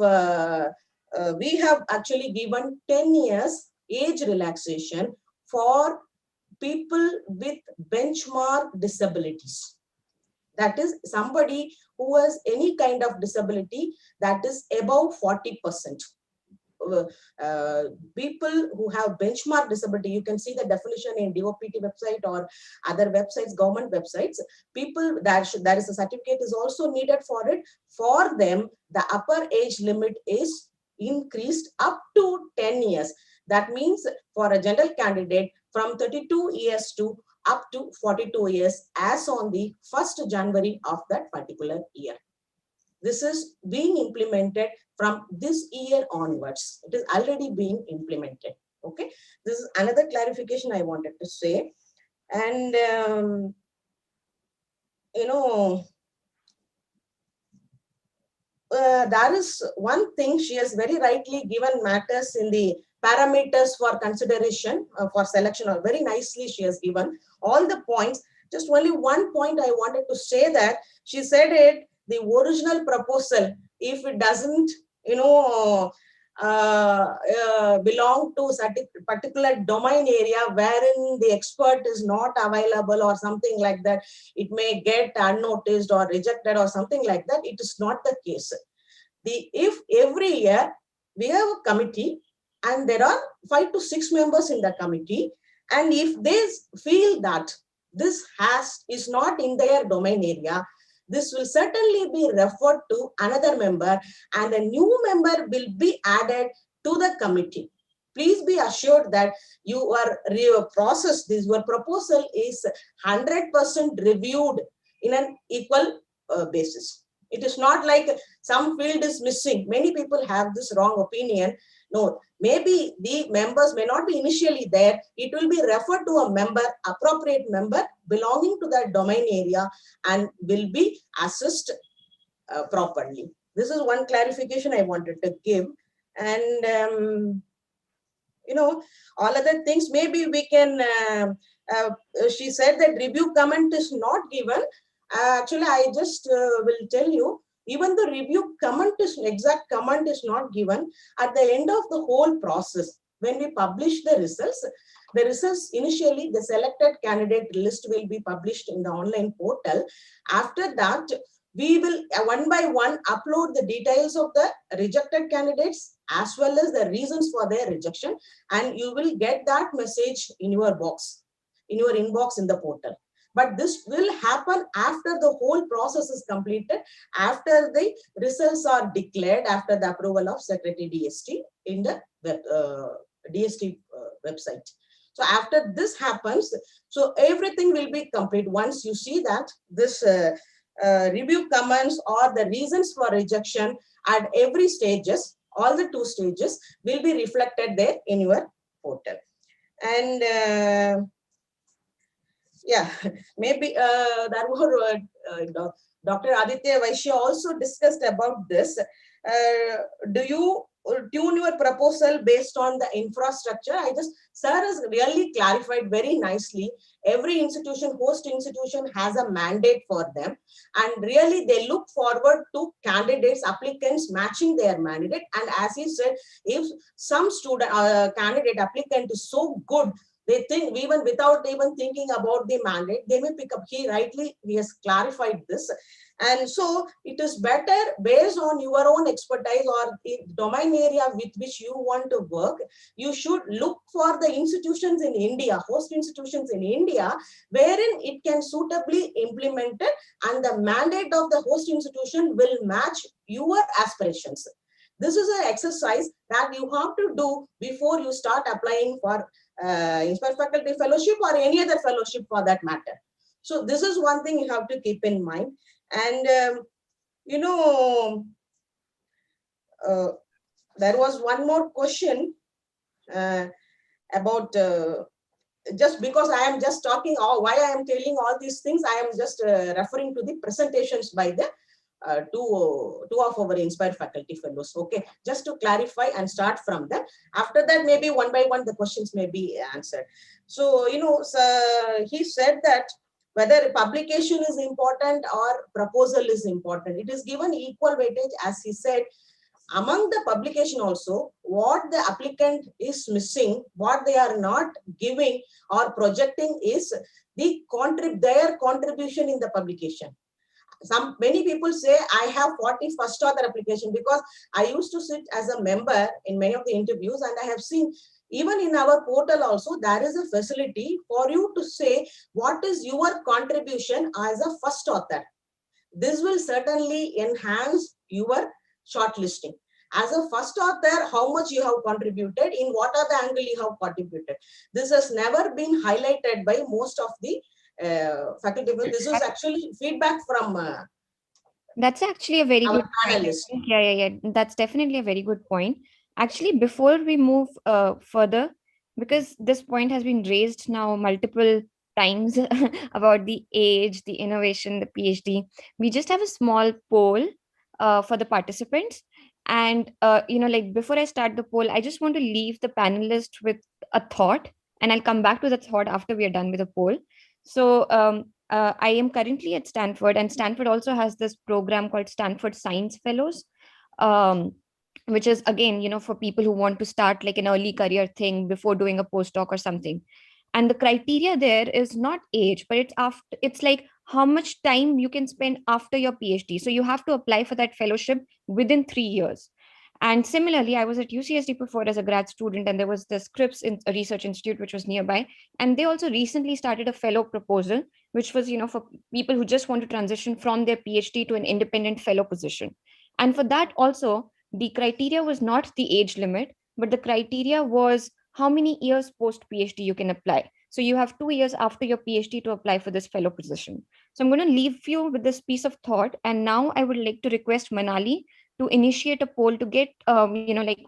we have actually given 10 years age relaxation for people with benchmark disabilities. That is somebody who has any kind of disability that is above 40%. People who have benchmark disability, you can see the definition in DOPT website or other websites, government websites. People, there is a certificate is also needed for it. For them, the upper age limit is increased up to 10 years. That means for a general candidate from 32 years to up to 42 years as on the 1st January of that particular year. This is being implemented from this year onwards. It is already being implemented. Okay. This is another clarification I wanted to say. And, there is one thing she has very rightly given matters in the parameters for consideration for selection, or very nicely she has given all the points. Just only one point I wanted to say, that she said it, the original proposal, if it doesn't, belong to a particular domain area wherein the expert is not available or something like that, it may get unnoticed or rejected or something like that. It is not the case. If every year we have a committee and there are 5 to 6 members in the committee, and if they feel that this is not in their domain area, this will certainly be referred to another member, and a new member will be added to the committee. Please be assured that your process, your proposal is 100% reviewed in an equal basis. It is not like some field is missing. Many people have this wrong opinion. No, maybe the members may not be initially there. It will be referred to a member, appropriate member belonging to that domain area, and will be assessed properly. This is one clarification I wanted to give. And, all other things, maybe we can, she said that review comment is not given. Actually, I just will tell you, even the review comment is, exact comment is not given. At the end of the whole process, when we publish the results, the results initially, the selected candidate list will be published in the online portal. After that, we will one by one upload the details of the rejected candidates as well as the reasons for their rejection, and you will get that message in your box, in your inbox in the portal. But this will happen after the whole process is completed, after the results are declared, after the approval of Secretary DST in the DST website. So after this happens, so everything will be complete. Once you see that this review comments or the reasons for rejection at every stages, all the 2 stages will be reflected there in your portal. And yeah, maybe that were Dr. Aditya Vaishya also discussed about this. Do you tune your proposal based on the infrastructure? Sir has really clarified very nicely. Every institution, host institution has a mandate for them. And really they look forward to candidates, applicants matching their mandate. And as he said, if some student, candidate applicant is so good, they think even without even thinking about the mandate, they may pick up. He has clarified this. And so it is better based on your own expertise or the domain area with which you want to work. You should look for the institutions in India, host institutions in India, wherein it can suitably implement it and the mandate of the host institution will match your aspirations. This is an exercise that you have to do before you start applying for Inspire Faculty Fellowship or any other fellowship for that matter. So this is one thing you have to keep in mind. And you know, there was one more question about just because I am just talking, why I am telling all these things, I am just referring to the presentations by the two of our Inspire Faculty Fellows. Okay, just to clarify and start from them. After that, maybe one by one, the questions may be answered. So, you know, he said that whether publication is important or proposal is important, it is given equal weightage, as he said. Among the publication also, what the applicant is missing, what they are not giving or projecting is their contribution in the publication. Many people say I have 40 first author application, because I used to sit as a member in many of the interviews, and I have seen even in our portal also there is a facility for you to say what is your contribution as a first author. This will certainly enhance your shortlisting. As a first author, how much you have contributed, in what are the angle you have contributed. This has never been highlighted by most of the faculty. This is actually feedback from that's actually a very good panelist. Point. Yeah. That's definitely a very good point. Actually, before we move further, because this point has been raised now multiple times about the age, the innovation, the PhD, we just have a small poll for the participants. And, you know, like before I start the poll, I just want to leave the panelists with a thought, and I'll come back to the thought after we are done with the poll. So I am currently at Stanford, and Stanford also has this program called Stanford Science Fellows, which is, again, you know, for people who want to start like an early career thing before doing a postdoc or something. And the criteria there is not age, but it's like how much time you can spend after your PhD. So you have to apply for that fellowship within 3 years. And similarly, I was at UCSD before as a grad student, and there was the Scripps Research Institute, which was nearby. And they also recently started a fellow proposal, which was, you know, for people who just want to transition from their PhD to an independent fellow position. And for that also, the criteria was not the age limit, but the criteria was how many years post-PhD you can apply. So you have 2 years after your PhD to apply for this fellow position. So I'm going to leave you with this piece of thought. And now I would like to request Manali to initiate a poll to get, you know, like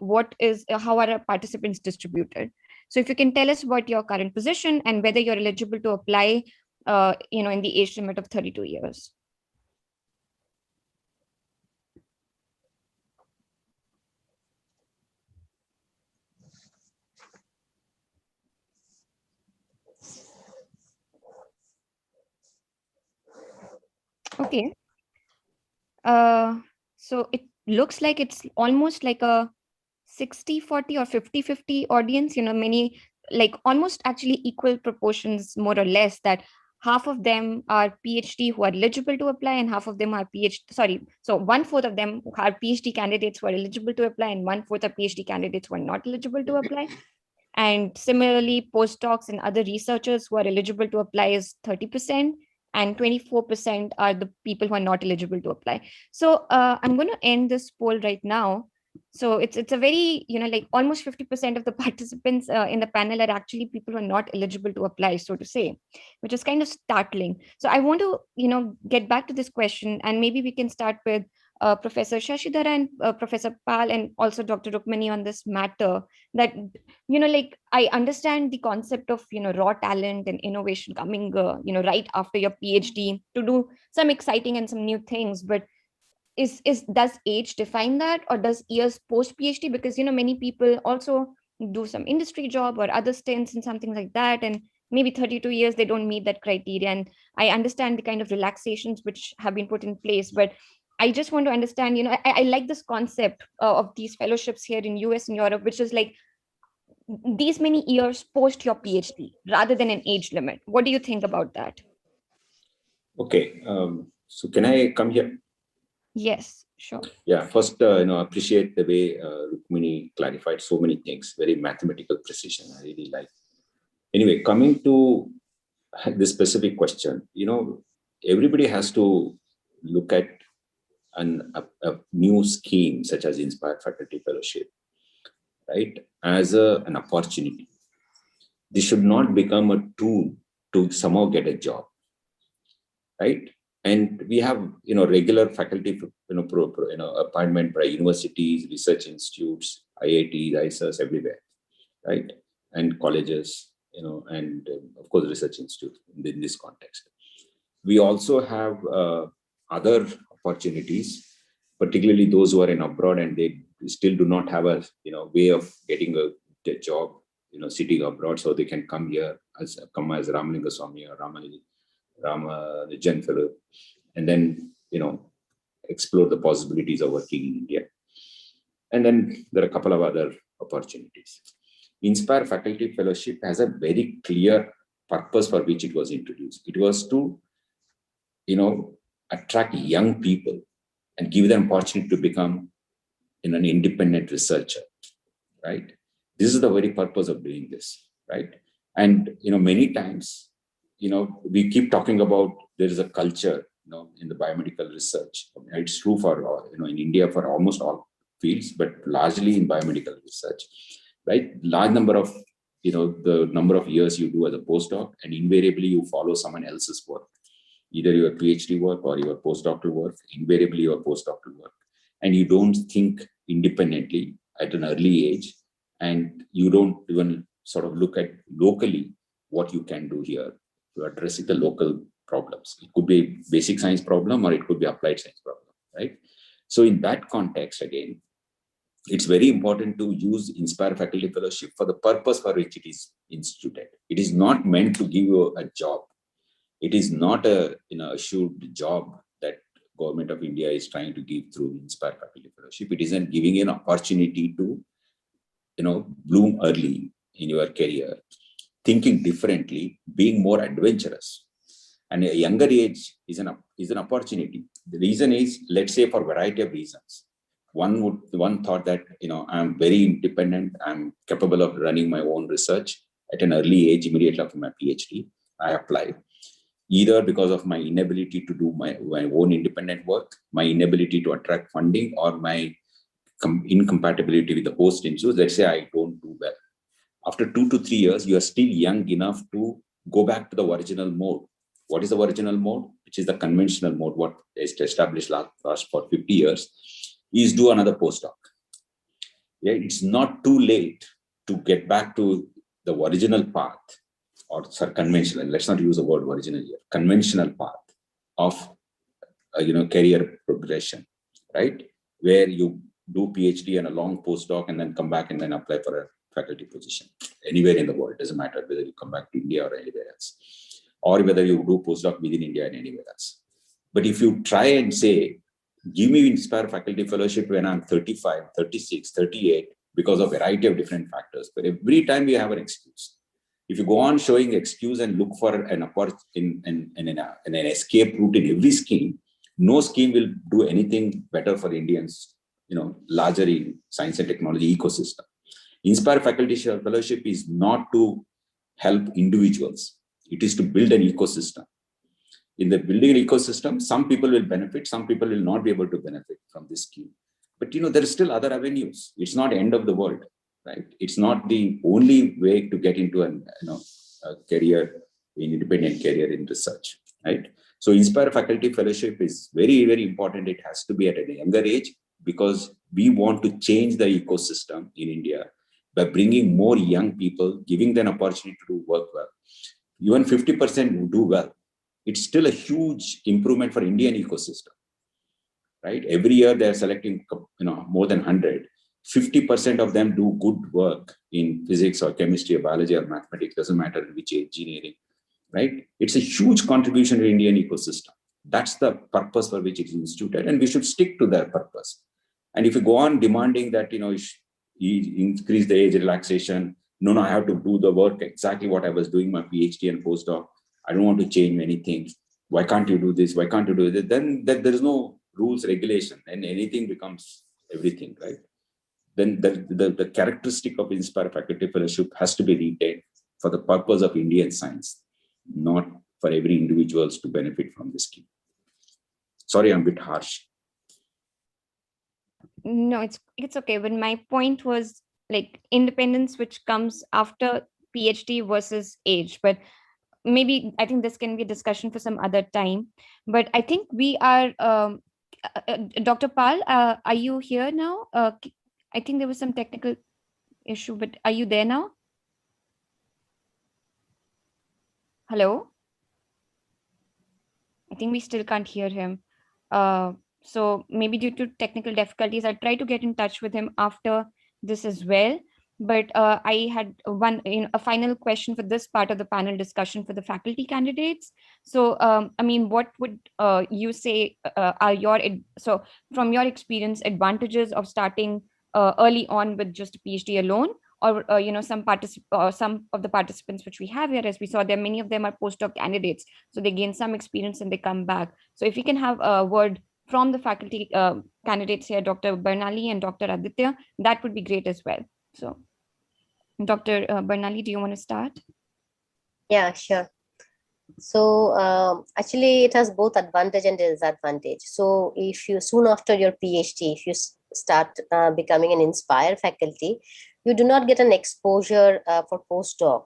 how are our participants distributed? So if you can tell us about your current position and whether you're eligible to apply, you know, in the age limit of 32 years. Okay. So it looks like it's almost like a 60-40 or 50-50 audience. You know, many like almost actually equal proportions, more or less, that half of them are PhD who are eligible to apply and half of them are so 1/4 of them are PhD candidates who are eligible to apply and 1/4 are PhD candidates who are not eligible to apply. And similarly, postdocs and other researchers who are eligible to apply is 30%, and 24% are the people who are not eligible to apply. So I'm going to end this poll right now. So it's a very, like almost 50% of the participants in the panel are actually people who are not eligible to apply, so to say, which is kind of startling. So I want to, get back to this question, and maybe we can start with Professor Shashidhara and Professor Pal and also Dr. Rukmani on this matter. That, like I understand the concept of, raw talent and innovation coming, right after your PhD to do some exciting and some new things. But does age define that, or does years post PhD? Because, many people also do some industry job or other stints and something like that. And maybe 32 years, they don't meet that criteria. And I understand the kind of relaxations which have been put in place, but I just want to understand, I like this concept of these fellowships here in US and Europe, which is like these many years post your PhD rather than an age limit. What do you think about that? Okay, so can I come here? Yes, sure. Yeah, first, appreciate the way Rukmini clarified so many things, very mathematical precision. I really like. Anyway, coming to this specific question, everybody has to look at a new scheme such as Inspire Faculty Fellowship, right, as an opportunity. This should not become a tool to somehow get a job, right? And we have, regular faculty, appointment by universities, research institutes, IITs, ISAs, everywhere, right? And colleges, and of course, research institutes in this context. We also have other opportunities, particularly those who are in abroad and they still do not have a, way of getting a job, sitting abroad, so they can come here as Ramalinga Swami or Ramanujan Fellow, and then, explore the possibilities of working in India. And then there are a couple of other opportunities. Inspire Faculty Fellowship has a very clear purpose for which it was introduced. It was to, attract young people and give them opportunity to become an independent researcher, right? This is the very purpose of doing this, right? And, many times, we keep talking about there is a culture, in the biomedical research. It's true for, in India for almost all fields, but largely in biomedical research, right? Large number of, the number of years you do as a postdoc, and invariably you follow someone else's work, either your PhD work or your postdoctoral work, invariably your postdoctoral work. And you don't think independently at an early age, and you don't even sort of look at locally what you can do here to address the local problems. It could be a basic science problem or it could be applied science problem, right? So in that context, again, it's very important to use Inspire Faculty Fellowship for the purpose for which it is instituted. It is not meant to give you a job. It is not a assured job that Government of India is trying to give through Inspire Faculty Fellowship. It isn't giving you an opportunity to, bloom early in your career, thinking differently, being more adventurous. And a younger age is an opportunity. The reason is, let's say, for a variety of reasons. One thought that, I'm very independent, I'm capable of running my own research at an early age, immediately after my PhD, I applied. Either because of my inability to do my own independent work, my inability to attract funding, or my incompatibility with the host institute. Let's say I don't do well. After 2 to 3 years, you are still young enough to go back to the original mode. What is the original mode? Which is the conventional mode, what is established last for 50 years, is do another postdoc. Yeah, it's not too late to get back to the original path, or conventional, let's not use the word original here, conventional path of career progression, right? Where you do PhD and a long postdoc and then come back and then apply for a faculty position anywhere in the world. It doesn't matter whether you come back to India or anywhere else, or whether you do postdoc within India and anywhere else. But if you try and say, give me Inspire Faculty Fellowship when I'm 35, 36, 38, because of a variety of different factors, but every time we have an excuse. If you go on showing excuse and look for an escape route in every scheme, no scheme will do anything better for Indians, larger in science and technology ecosystem. Inspire Faculty Fellowship is not to help individuals. It is to build an ecosystem. In the building an ecosystem, some people will benefit, some people will not be able to benefit from this scheme. But there are still other avenues. It's not end of the world, right? It's not the only way to get into a career, an independent career in research, right? So Inspire Faculty Fellowship is very, very important. It has to be at a younger age because we want to change the ecosystem in India by bringing more young people, giving them an opportunity to work well. Even 50% do well. It's still a huge improvement for Indian ecosystem, right? Every year they're selecting, more than 100. 50% of them do good work in physics or chemistry or biology or mathematics, doesn't matter which engineering, right? It's a huge contribution to Indian ecosystem. That's the purpose for which it is instituted, and we should stick to that purpose. And if you go on demanding that, increase the age relaxation, no, I have to do the work exactly what I was doing my PhD and postdoc. I don't want to change many things. Why can't you do this? Why can't you do this? Then there is no rules, regulation, and anything becomes everything, right? Then the characteristic of Inspire Faculty Fellowship has to be retained for the purpose of Indian science, not for every individual to benefit from this scheme. Sorry, I'm a bit harsh. No, it's okay. But my point was like independence, which comes after PhD versus age. But maybe I think this can be a discussion for some other time. But I think we are, Dr. Pal, are you here now? I think there was some technical issue, but are you there now? Hello? I think we still can't hear him. So maybe due to technical difficulties, I'll try to get in touch with him after this as well. But I had a final question for this part of the panel discussion for the faculty candidates. So, what would you say are so from your experience, advantages of starting early on with just a PhD alone? Or some of the participants which we have here, as we saw, many of them are postdoc candidates, so they gain some experience and they come back. So if we can have a word from the faculty candidates here, Dr. Bernalillo and Dr. Aditya, that would be great as well. So Dr. Bernalillo, do you want to start? Yeah, sure. So actually it has both advantage and disadvantage. So if you soon after your PhD, if you start becoming an Inspire faculty, you do not get an exposure for postdoc.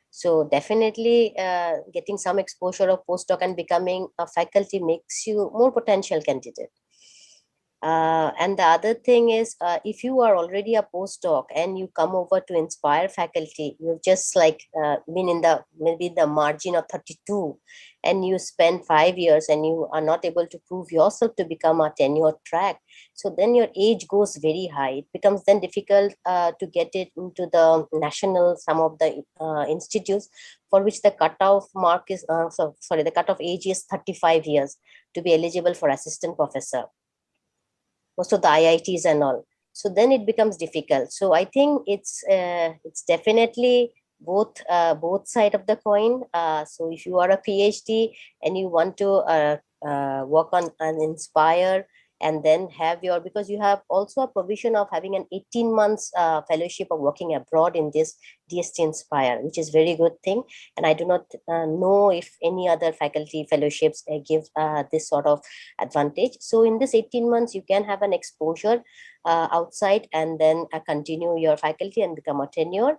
So definitely getting some exposure of postdoc and becoming a faculty makes you more potential candidate. And the other thing is, if you are already a postdoc and you come over to Inspire faculty, you've just been in maybe the margin of 32, and you spend 5 years and you are not able to prove yourself to become a tenure track. So then your age goes very high. It becomes then difficult to get it into the some of the institutes for which the cutoff mark is, the cutoff age is 35 years to be eligible for assistant professor. Most of the IITs and all. So then it becomes difficult. So I think it's definitely both side of the coin. So if you are a PhD and you want to work on an Inspire, and then have because you have also a provision of having an 18 months fellowship of working abroad in this DST-Inspire, which is very good thing. And I do not know if any other faculty fellowships give this sort of advantage. So in this 18 months, you can have an exposure outside and then continue your faculty and become a tenure.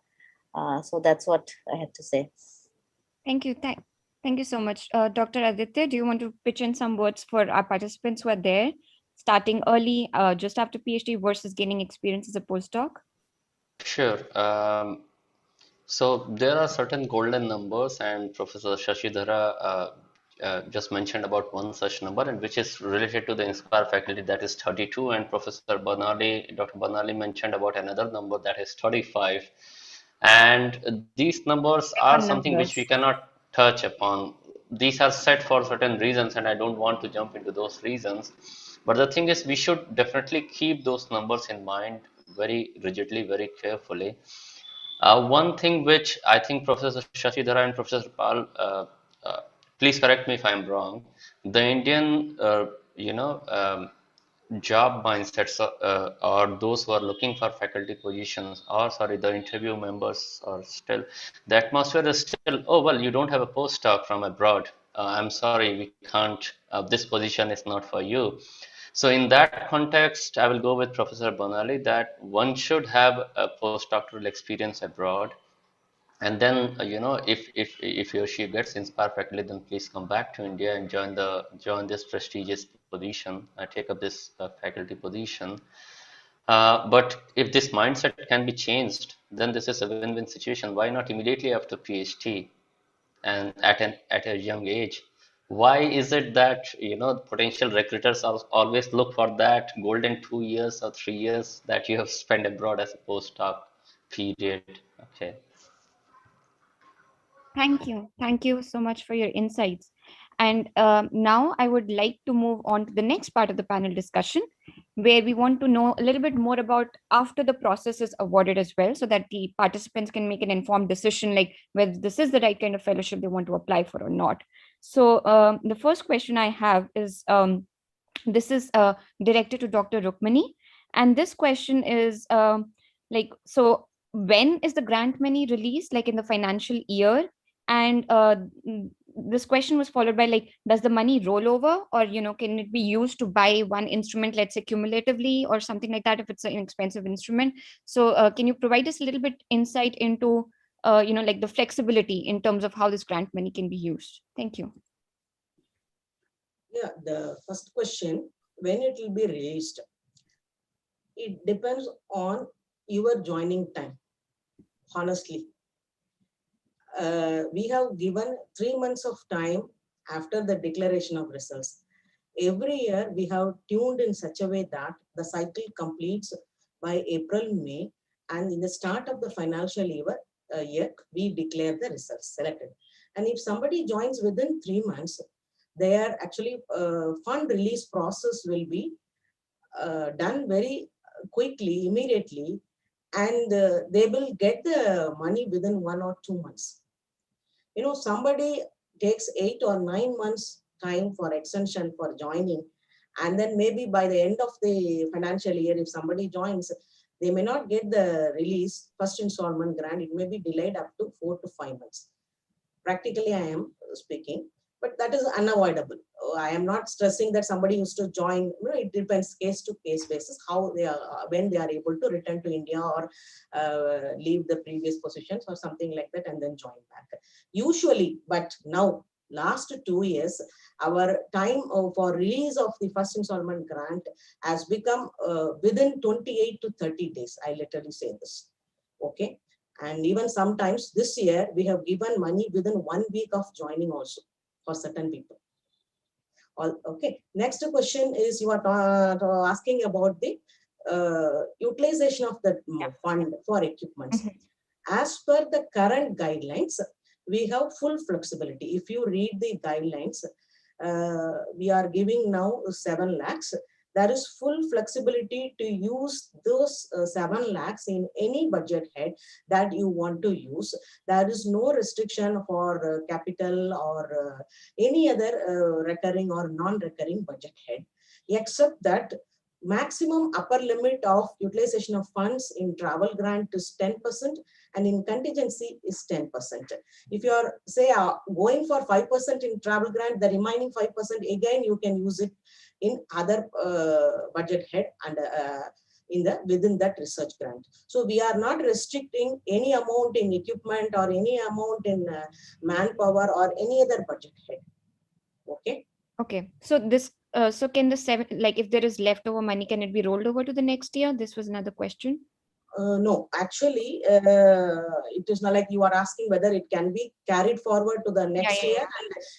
So that's what I had to say. Thank you. Thank you so much. Dr. Aditya, do you want to pitch in some words for our participants who are there, starting early, just after PhD versus gaining experience as a postdoc? Sure. So there are certain golden numbers, and Professor Shashidhara just mentioned about one such number, and which is related to the Inspire faculty, that is 32, and Professor Dr. Bernalillo mentioned about another number, that is 35. And these numbers are something which we cannot touch upon. These are set for certain reasons, and I don't want to jump into those reasons. But the thing is, we should definitely keep those numbers in mind very rigidly, very carefully. One thing which I think Professor Shashidhara and Professor Pal, please correct me if I'm wrong, the Indian, job mindsets or those who are looking for faculty positions, or sorry, the interview members are still, the atmosphere is still, oh, well, you don't have a postdoc from abroad. I'm sorry, we can't, this position is not for you. So in that context, I will go with Professor Bernalillo that one should have a postdoctoral experience abroad. And then, if he or she gets Inspire faculty, then please come back to India and join this prestigious position, take up this faculty position. But if this mindset can be changed, then this is a win-win situation. Why not immediately after PhD and at a young age? Why is it that potential recruiters always look for that golden 2 years or 3 years that you have spent abroad as a postdoc period? Okay. Thank you. Thank you so much for your insights. And now I would like to move on to the next part of the panel discussion, where we want to know a little bit more about after the process is awarded as well, so that the participants can make an informed decision, like whether this is the right kind of fellowship they want to apply for or not. So the first question I have is, this is directed to Dr. Rukmani. And this question is so when is the grant money released, like in the financial year? And this question was followed by, like, does the money roll over, or can it be used to buy one instrument, let's say cumulatively or something like that, if it's an inexpensive instrument? So can you provide us a little bit insight into like the flexibility in terms of how this grant money can be used? Thank you. Yeah, the first question, when it will be released, it depends on your joining time, honestly. We have given 3 months of time after the declaration of results. Every year we have tuned in such a way that the cycle completes by April, May, and in the start of the financial year, we declare the results selected. And if somebody joins within 3 months, their actually fund release process will be done very quickly, immediately, and they will get the money within 1 or 2 months. Somebody takes 8 or 9 months time for extension for joining, and then maybe by the end of the financial year, if somebody joins, they may not get the release, first installment grant. It may be delayed up to 4 to 5 months. Practically, I am speaking, but that is unavoidable. I am not stressing that somebody used to join. It depends case to case basis how they are, when they are able to return to India or leave the previous positions or something like that and then join back. Usually, but now last 2 years, our time for release of the first installment grant has become within 28 to 30 days. I literally say this. Okay. And even sometimes this year, we have given money within 1 week of joining also for certain people. Okay, next question is you are asking about the utilization of the fund for equipment. As per the current guidelines, we have full flexibility. If you read the guidelines, we are giving now 7 lakhs. There is full flexibility to use those 7 lakhs in any budget head that you want to use. There is no restriction for capital or any other recurring or non-recurring budget head, except that maximum upper limit of utilization of funds in travel grant is 10% and in contingency is 10%. If you are, say, going for 5% in travel grant, the remaining 5%, again, you can use it in other budget head and within that research grant. So we are not restricting any amount in equipment or any amount in manpower or any other budget head. Okay. Okay. So this, so can the 7, like if there is leftover money, can it be rolled over to the next year? This was another question. No, actually, it is not like you are asking whether it can be carried forward to the next year.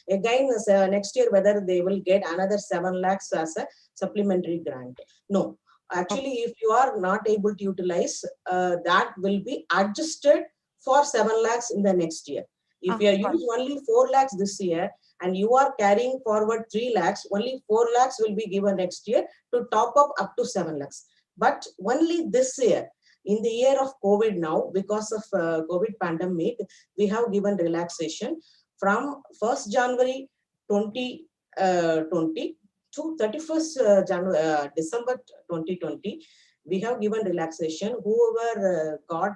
And again, next year, whether they will get another 7 lakhs as a supplementary grant. No, actually, if you are not able to utilize, that will be adjusted for 7 lakhs in the next year. If you use only 4 lakhs this year and you are carrying forward 3 lakhs, only 4 lakhs will be given next year to top up to 7 lakhs. But only this year, In the year of COVID now, because of COVID pandemic, we have given relaxation from 1st January 2020 to 31st December 2020. We have given relaxation. Whoever got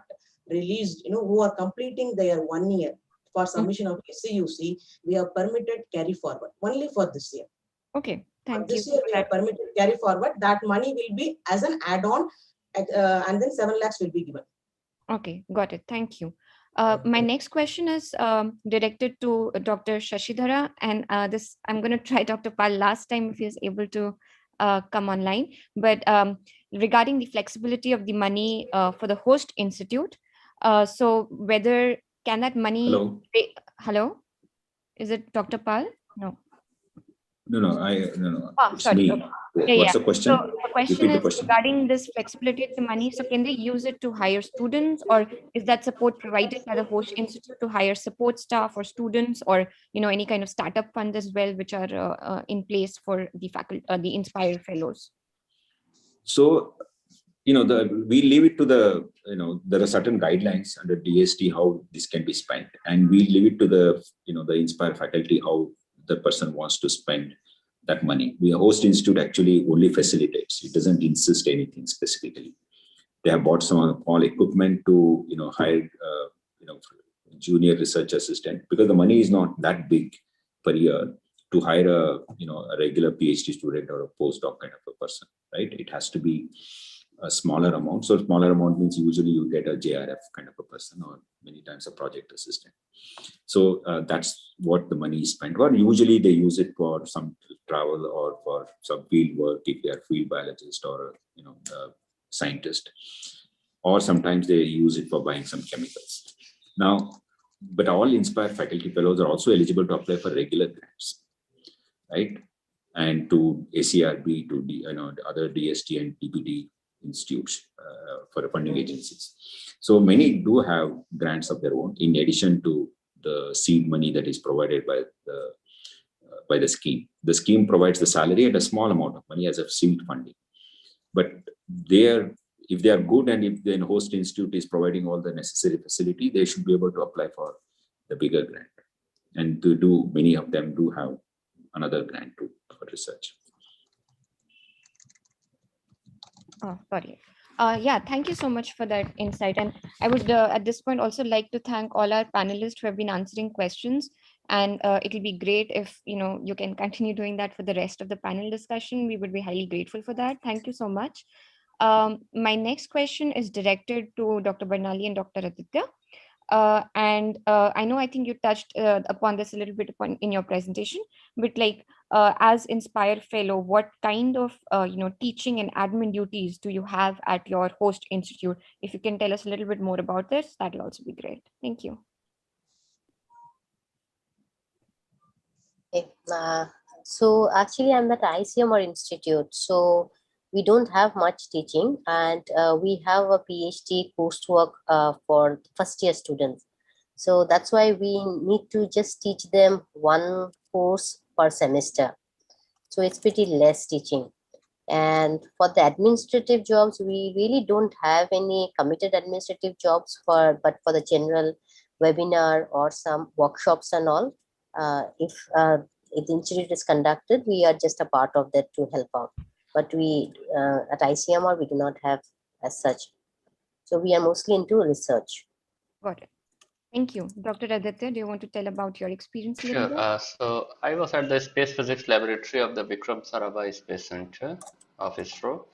released, who are completing their 1 year for submission of SCUC, we have permitted carry forward only for this year. Okay, thank this you. Year we have permitted carry forward. That money will be as an add-on, and then 7 lakhs will be given. Okay, got it. Thank you. My next question is directed to Dr. Shashidhara, and this I'm going to try Dr. Pal last time if he is able to come online. But regarding the flexibility of the money for the host institute, so whether can that money? Hello. Hello, is it Dr. Pal? No. No. It's sorry. me. Okay. What's the question? So the question is regarding this flexibility of the money. So can they use it to hire students, or is that support provided by the host institute to hire support staff or students, or any kind of startup funds as well, which are in place for the faculty, the Inspire Fellows? So we leave it to the there are certain guidelines under DST how this can be spent, and we leave it to the the Inspire faculty how the person wants to spend that money. We host institute actually only facilitates. It doesn't insist anything specifically. They have bought some all equipment to hire junior research assistant, because the money is not that big per year to hire a regular PhD student or a postdoc kind of a person, right? It has to be a smaller amount. So smaller amount means usually you get a JRF kind of a person, or many times a project assistant. So that's what the money is spent for. Usually they use it for some travel or for some field work if they are field biologist or a scientist, or sometimes they use it for buying some chemicals. Now, but all Inspire faculty fellows are also eligible to apply for regular grants, right? And to ACRB, to other DST and DPT institutes for funding agencies. So many do have grants of their own in addition to the seed money that is provided by the scheme. The scheme provides the salary and a small amount of money as a seed funding. But if they are good, and if the host institute is providing all the necessary facility, they should be able to apply for the bigger grant. And many of them do have another grant too for research. Oh, sorry. Yeah, thank you so much for that insight. And I would at this point also like to thank all our panelists who have been answering questions. And it'll be great if you can continue doing that for the rest of the panel discussion. We would be highly grateful for that. Thank you so much. My next question is directed to Dr. Bernalillo and Dr. Aditya. I think you touched upon this a little bit in your presentation, but as Inspire Fellow, what kind of teaching and admin duties do you have at your host institute? If you can tell us a little bit more about this, that'll also be great. Thank you. Okay. So actually I'm at ICMR Institute. So we don't have much teaching, and we have a PhD coursework for first year students. So that's why we need to just teach them one course per semester. So it's pretty less teaching. And for the administrative jobs, we really don't have any committed administrative jobs but for the general webinar or some workshops and all, if the institute is conducted, we are just a part of that to help out. But we at ICMR, we do not have as such. So we are mostly into research. Got it. Thank you. Dr. Aditya, do you want to tell about your experience a little bit? Sure. So I was at the Space Physics Laboratory of the Vikram Sarabhai Space Center of ISRO.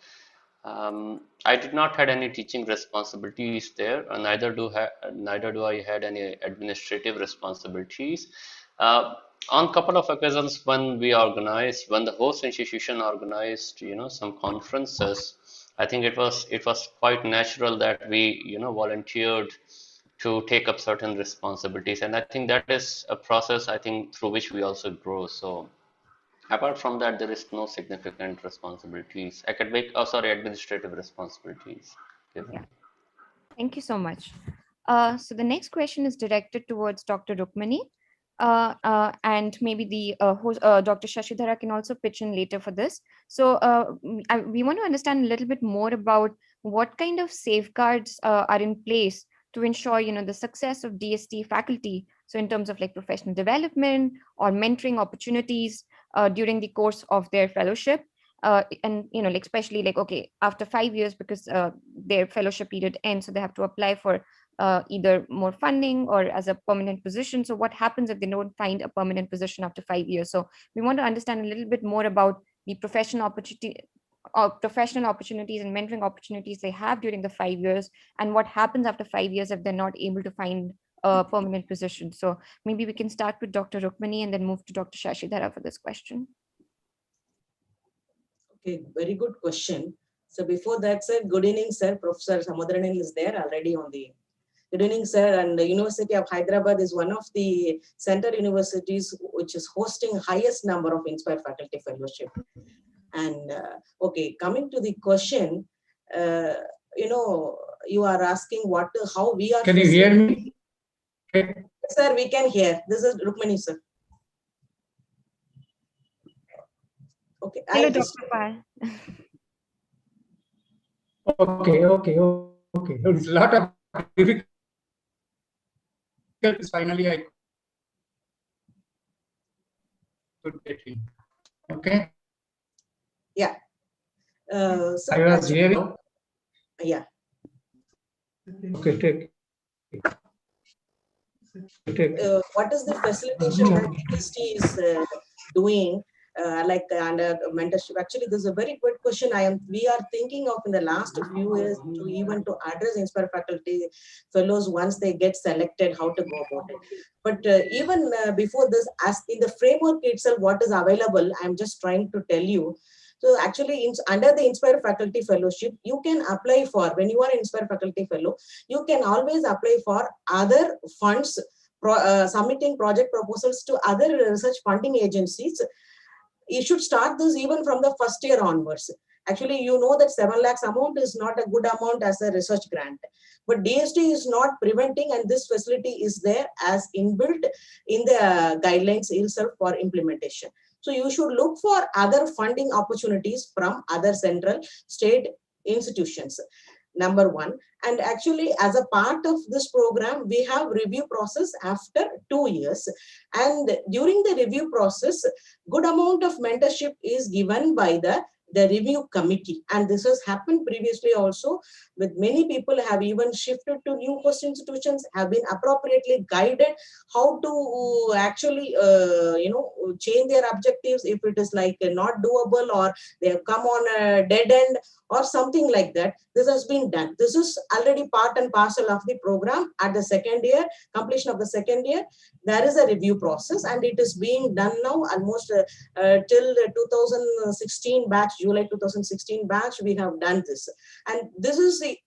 I did not had any teaching responsibilities there, and neither do I had any administrative responsibilities. On couple of occasions when the host institution organized, some conferences, I think it was quite natural that we, volunteered to take up certain responsibilities, and I think that is a process through which we also grow. So apart from that, there is no significant responsibilities, administrative responsibilities given. Yeah. Thank you so much. So the next question is directed towards Dr. Rukmani. And maybe the host, Dr. Shashidhara can also pitch in later for this. So we want to understand a little bit more about what kind of safeguards are in place to ensure, the success of DST faculty? So in terms of like professional development or mentoring opportunities during the course of their fellowship. And, like especially like, okay, after 5 years, because their fellowship period ends, so they have to apply for either more funding or as a permanent position. So what happens if they don't find a permanent position after 5 years? So we want to understand a little bit more about the professional opportunities and mentoring opportunities they have during the 5 years, and what happens after 5 years if they're not able to find a permanent position. So maybe we can start with Dr. Rukmini and then move to Dr. Shashidhara for this question. Okay, very good question. So before that, sir, good evening, sir. Professor Samudranan is there already on the. Good evening, sir. And the University of Hyderabad is one of the center universities which is hosting highest number of Inspire Faculty Fellowship. And okay, coming to the question, you are asking how we are. Can you hear me? Sir, we can hear. This is Rukmini, sir. Okay. Hello, Dr. Pal. Okay. There's a lot of difficulties. Finally, I could get in. Okay. Yeah. So I was hearing. Yeah. Okay, take. What is the facilitation that DST is doing? Mentorship. Actually, this is a very good question. We are thinking of in the last few years to address Inspire Faculty Fellows once they get selected, how to go about it. But even before this, as in the framework itself, what is available, I'm just trying to tell you. So actually, under the Inspire Faculty Fellowship, you can apply for, when you are an Inspire Faculty Fellow, you can always apply for other funds, submitting project proposals to other research funding agencies. You should start this even from the first year onwards. Actually, you know that 7 lakhs amount is not a good amount as a research grant. But DST is not preventing, and this facility is there as inbuilt in the guidelines itself for implementation. So you should look for other funding opportunities from other central state institutions. Number one. And actually, as a part of this program, we have review process after 2 years. And during the review process, good amount of mentorship is given by the review committee. And this has happened previously also, with many people have even shifted to new post institutions, have been appropriately guided how to actually, change their objectives if it is like not doable or they have come on a dead end or something like that. This has been done. This is already part and parcel of the program. At the second year, completion of the second year, there is a review process, and it is being done now almost till 2016 batch, July 2016 batch, we have done this. And this is the,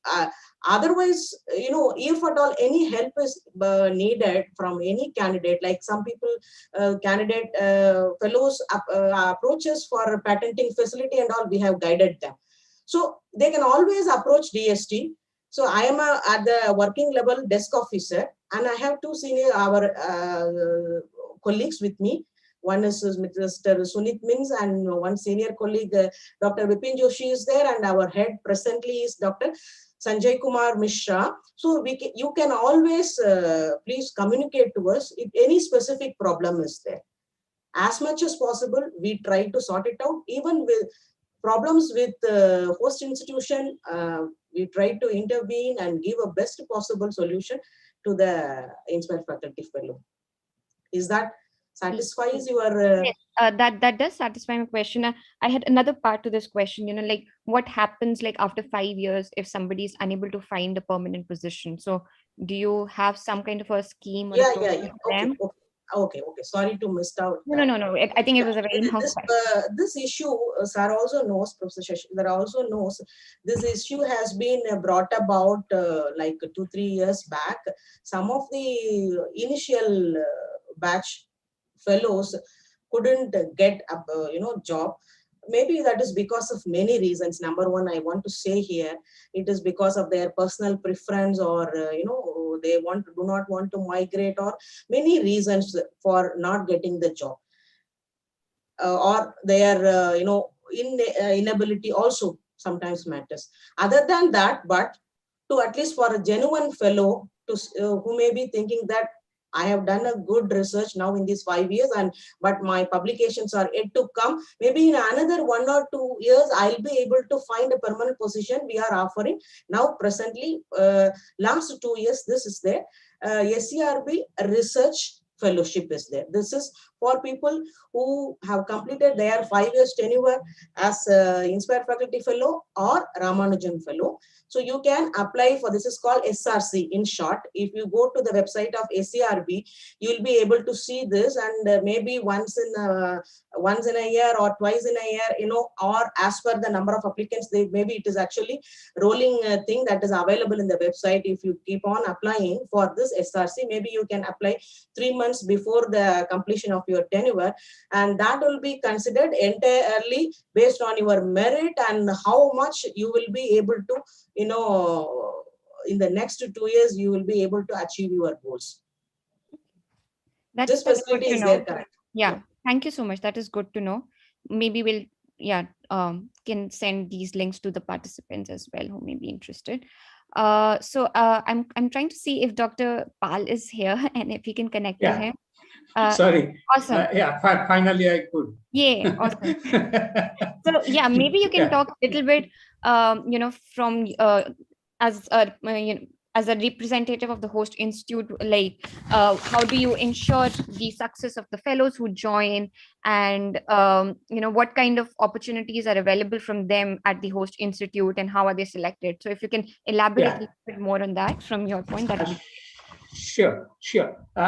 otherwise, if at all any help is needed from any candidate, like some people, candidate fellows approaches for patenting facility and all, we have guided them. So they can always approach DST. So I am at the working level desk officer, and I have two senior colleagues with me. One is Mr. Sunit Mins, and one senior colleague, Dr. Vipin Joshi is there, and our head presently is Dr. Sanjay Kumar Mishra. So you can always please communicate to us if any specific problem is there. As much as possible, we try to sort it out. Even with problems with host institution, we try to intervene and give a best possible solution to the Inspire Faculty Fellow. Is that satisfies your... Yes, that does satisfy my question. I had another part to this question, like what happens like after 5 years if somebody is unable to find a permanent position? So do you have some kind of a scheme? Or yeah. Okay. Sorry to miss out. No. I think it was a very long question. This issue, sir also knows, Professor Shashidhara also knows, this issue has been brought about like 2-3 years back. Some of the initial batch fellows couldn't get a job. Maybe that is because of many reasons. Number one, I want to say here, it is because of their personal preference, or they do not want to migrate, or many reasons for not getting the job, or their inability also. sometimes matters. Other than that, but to at least for a genuine fellow to who may be thinking that I have done a good research now in these 5 years, but my publications are yet to come. Maybe in another 1 or 2 years, I'll be able to find a permanent position we are offering. Now, presently, last 2 years, this is there. SCRB Research Fellowship is there. This is for people who have completed their 5 years tenure as Inspire Faculty Fellow or Ramanujan Fellow. So you can apply for, this is called SRC in short. If you go to the website of SCRB, you'll be able to see this, and maybe once in a year or twice in a year, or as per the number of applicants, maybe it is actually rolling thing that is available in the website. If you keep on applying for this SRC, maybe you can apply 3 months before the completion of your tenure, and that will be considered entirely based on your merit and how much you will be able to, in the next 2 years, you will be able to achieve your goals. This facility is there, correct? Yeah, thank you so much. That is good to know. Maybe we'll, can send these links to the participants as well who may be interested. So I'm trying to see if Dr. Pal is here and if he can connect to him. Sorry. Awesome. Finally I could. Yeah, awesome. So yeah, maybe you can talk a little bit, from as a representative of the host institute, like how do you ensure the success of the fellows who join, and what kind of opportunities are available from them at the host institute, and how are they selected? So if you can elaborate a little bit more on that from your point, that would be Sure.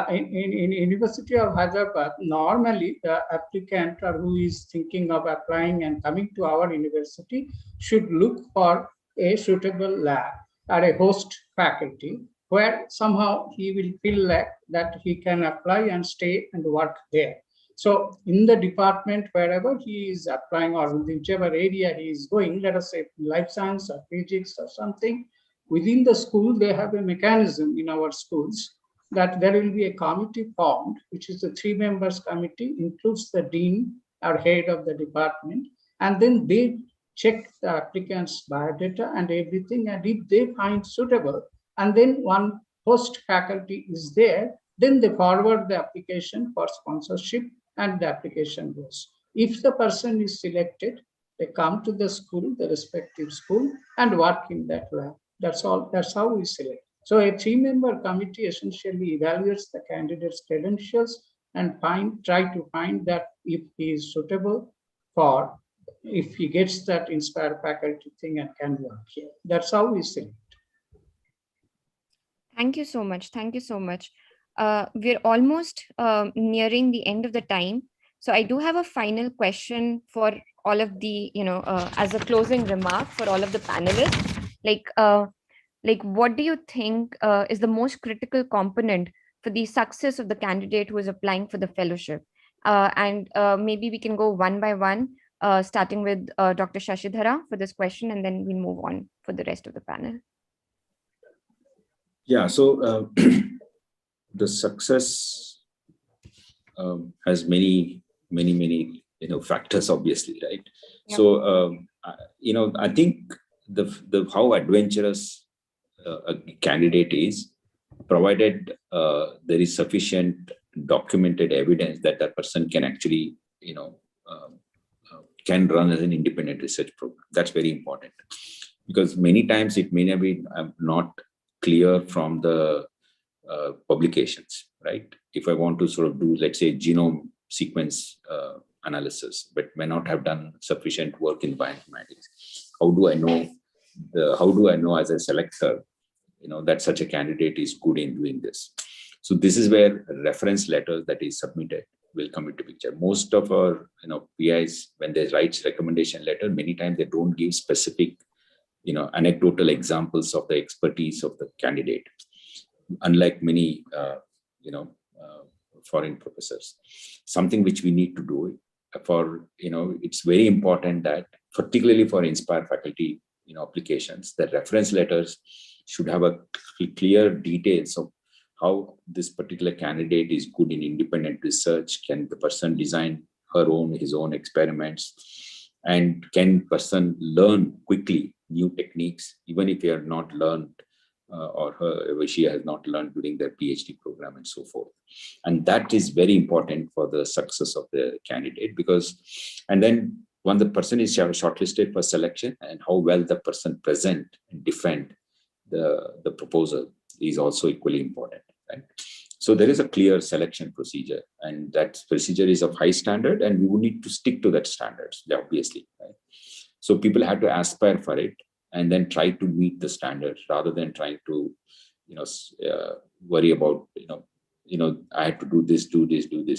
In University of Hyderabad, normally the applicant or who is thinking of applying and coming to our university should look for a suitable lab or a host faculty where somehow he will feel like that he can apply and stay and work there. So in the department, wherever he is applying or whichever area he is going, let us say life science or physics or something, within the school, they have a mechanism in our schools that there will be a committee formed, which is a 3 members committee, includes the dean or head of the department, and then they check the applicant's biodata and everything, and if they find suitable, and then one host faculty is there, then they forward the application for sponsorship and the application goes. If the person is selected, they come to the school, the respective school, and work in that lab. That's all. That's how we select. So a 3-member committee essentially evaluates the candidate's credentials and try to find that if he is suitable for, if he gets that Inspire faculty thing and can work here. That's how we select. Thank you so much. Thank you so much. We're almost nearing the end of the time. So I do have a final question for all of the, as a closing remark for all of the panelists. Like what do you think is the most critical component for the success of the candidate who is applying for the fellowship? And maybe we can go one by one, starting with Dr. Shashidhara for this question, and then we move on for the rest of the panel. Yeah, so the success has many factors, obviously, right? Yeah. So I think the how adventurous a candidate is, provided there is sufficient documented evidence that that person can actually can run as an independent research program. That's very important, because many times it may be not clear from the publications, right? If I want to sort of do, let's say, genome sequence analysis, but may not have done sufficient work in bioinformatics, how do I know as a selector, that such a candidate is good in doing this? So this is where reference letters that is submitted will come into picture. Most of our PIs, when they write recommendation letter, many times they don't give specific anecdotal examples of the expertise of the candidate, unlike many foreign professors. Something which we need to do for it's very important that, particularly for Inspire faculty applications, the reference letters should have a clear details of how this particular candidate is good in independent research. Can the person design his own experiments? And can person learn quickly new techniques, even if they are not learned or she has not learned during their PhD program and so forth. And that is very important for the success of the candidate, because, and then when the person is shortlisted for selection, and how well the person present and defend the proposal is also equally important, right? So there is a clear selection procedure, and that procedure is of high standard, and we would need to stick to that standards, obviously, right? So people have to aspire for it and then try to meet the standards, rather than trying to, worry about, I have to do this.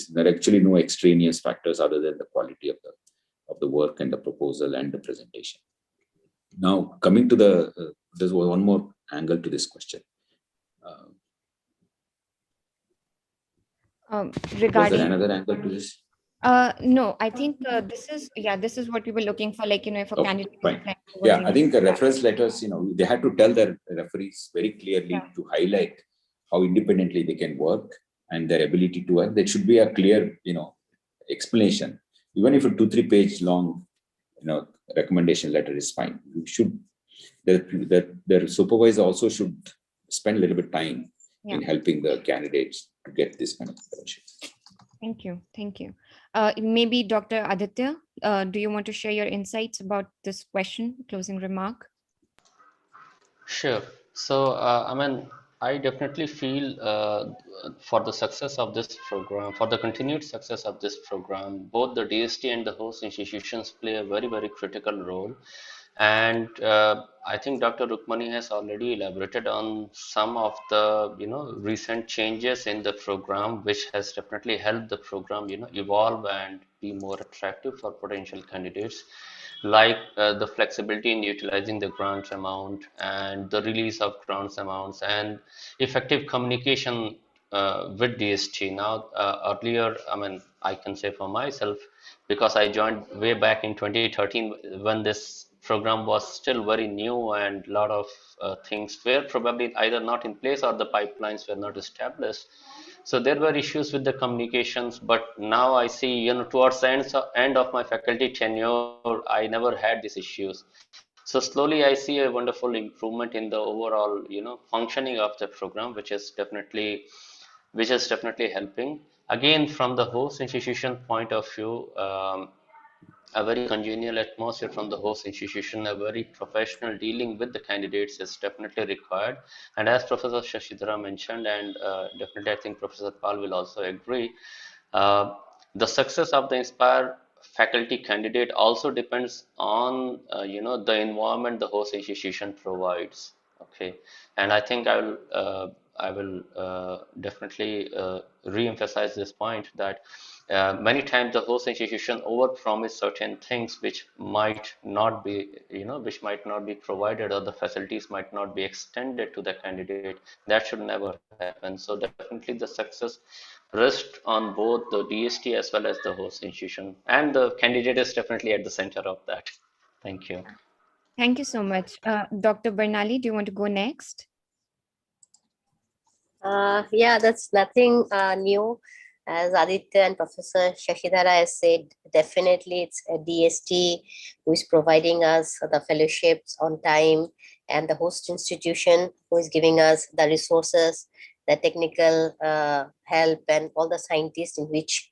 There are actually no extraneous factors other than the quality of the work and the proposal and the presentation. Now, coming to there's one more angle to this question. Regarding, was there another angle to this? No, I think this is what we were looking for, like, if a candidate. Right. Yeah, I think the reference letters, they had to tell their referees very clearly to highlight how independently they can work and their ability to work. There should be a clear, explanation. Even if a 2-3 page long, recommendation letter is fine. You should, the supervisor also should spend a little bit of time in helping the candidates to get this kind of fellowship. Thank you. Maybe Dr. Aditya, do you want to share your insights about this question, closing remark? Sure. So, I definitely feel for the success of this program, for the continued success of this program, both the DST and the host institutions play a very, very critical role. And I think Dr. Rukmani has already elaborated on some of the recent changes in the program, which has definitely helped the program evolve and be more attractive for potential candidates, like the flexibility in utilizing the grant amount and the release of grants amounts and effective communication with DST. Now, earlier, I can say for myself, because I joined way back in 2013 when this program was still very new and a lot of things were probably either not in place or the pipelines were not established. So there were issues with the communications, but now I see, towards the end of my faculty tenure, I never had these issues. So slowly I see a wonderful improvement in the overall, functioning of the program, which is definitely helping. Again, from the host institution point of view, a very congenial atmosphere from the host institution, a very professional dealing with the candidates is definitely required. And as Professor Shashidhara mentioned, and definitely I think Professor Pal will also agree, the success of the Inspire faculty candidate also depends on the environment the host institution provides. Okay, and I think I will definitely re-emphasize this point that many times the host institution overpromise certain things which might not be provided, or the facilities might not be extended to the candidate. That should never happen. So definitely the success rests on both the DST as well as the host institution, and the candidate is definitely at the center of that. Thank you. Thank you so much. Dr. Bernalillo, do you want to go next? Yeah, that's nothing new. As Aditya and Professor Shashidhara has said, definitely it's a DST who is providing us the fellowships on time, and the host institution who is giving us the resources, the technical help, and all the scientists in which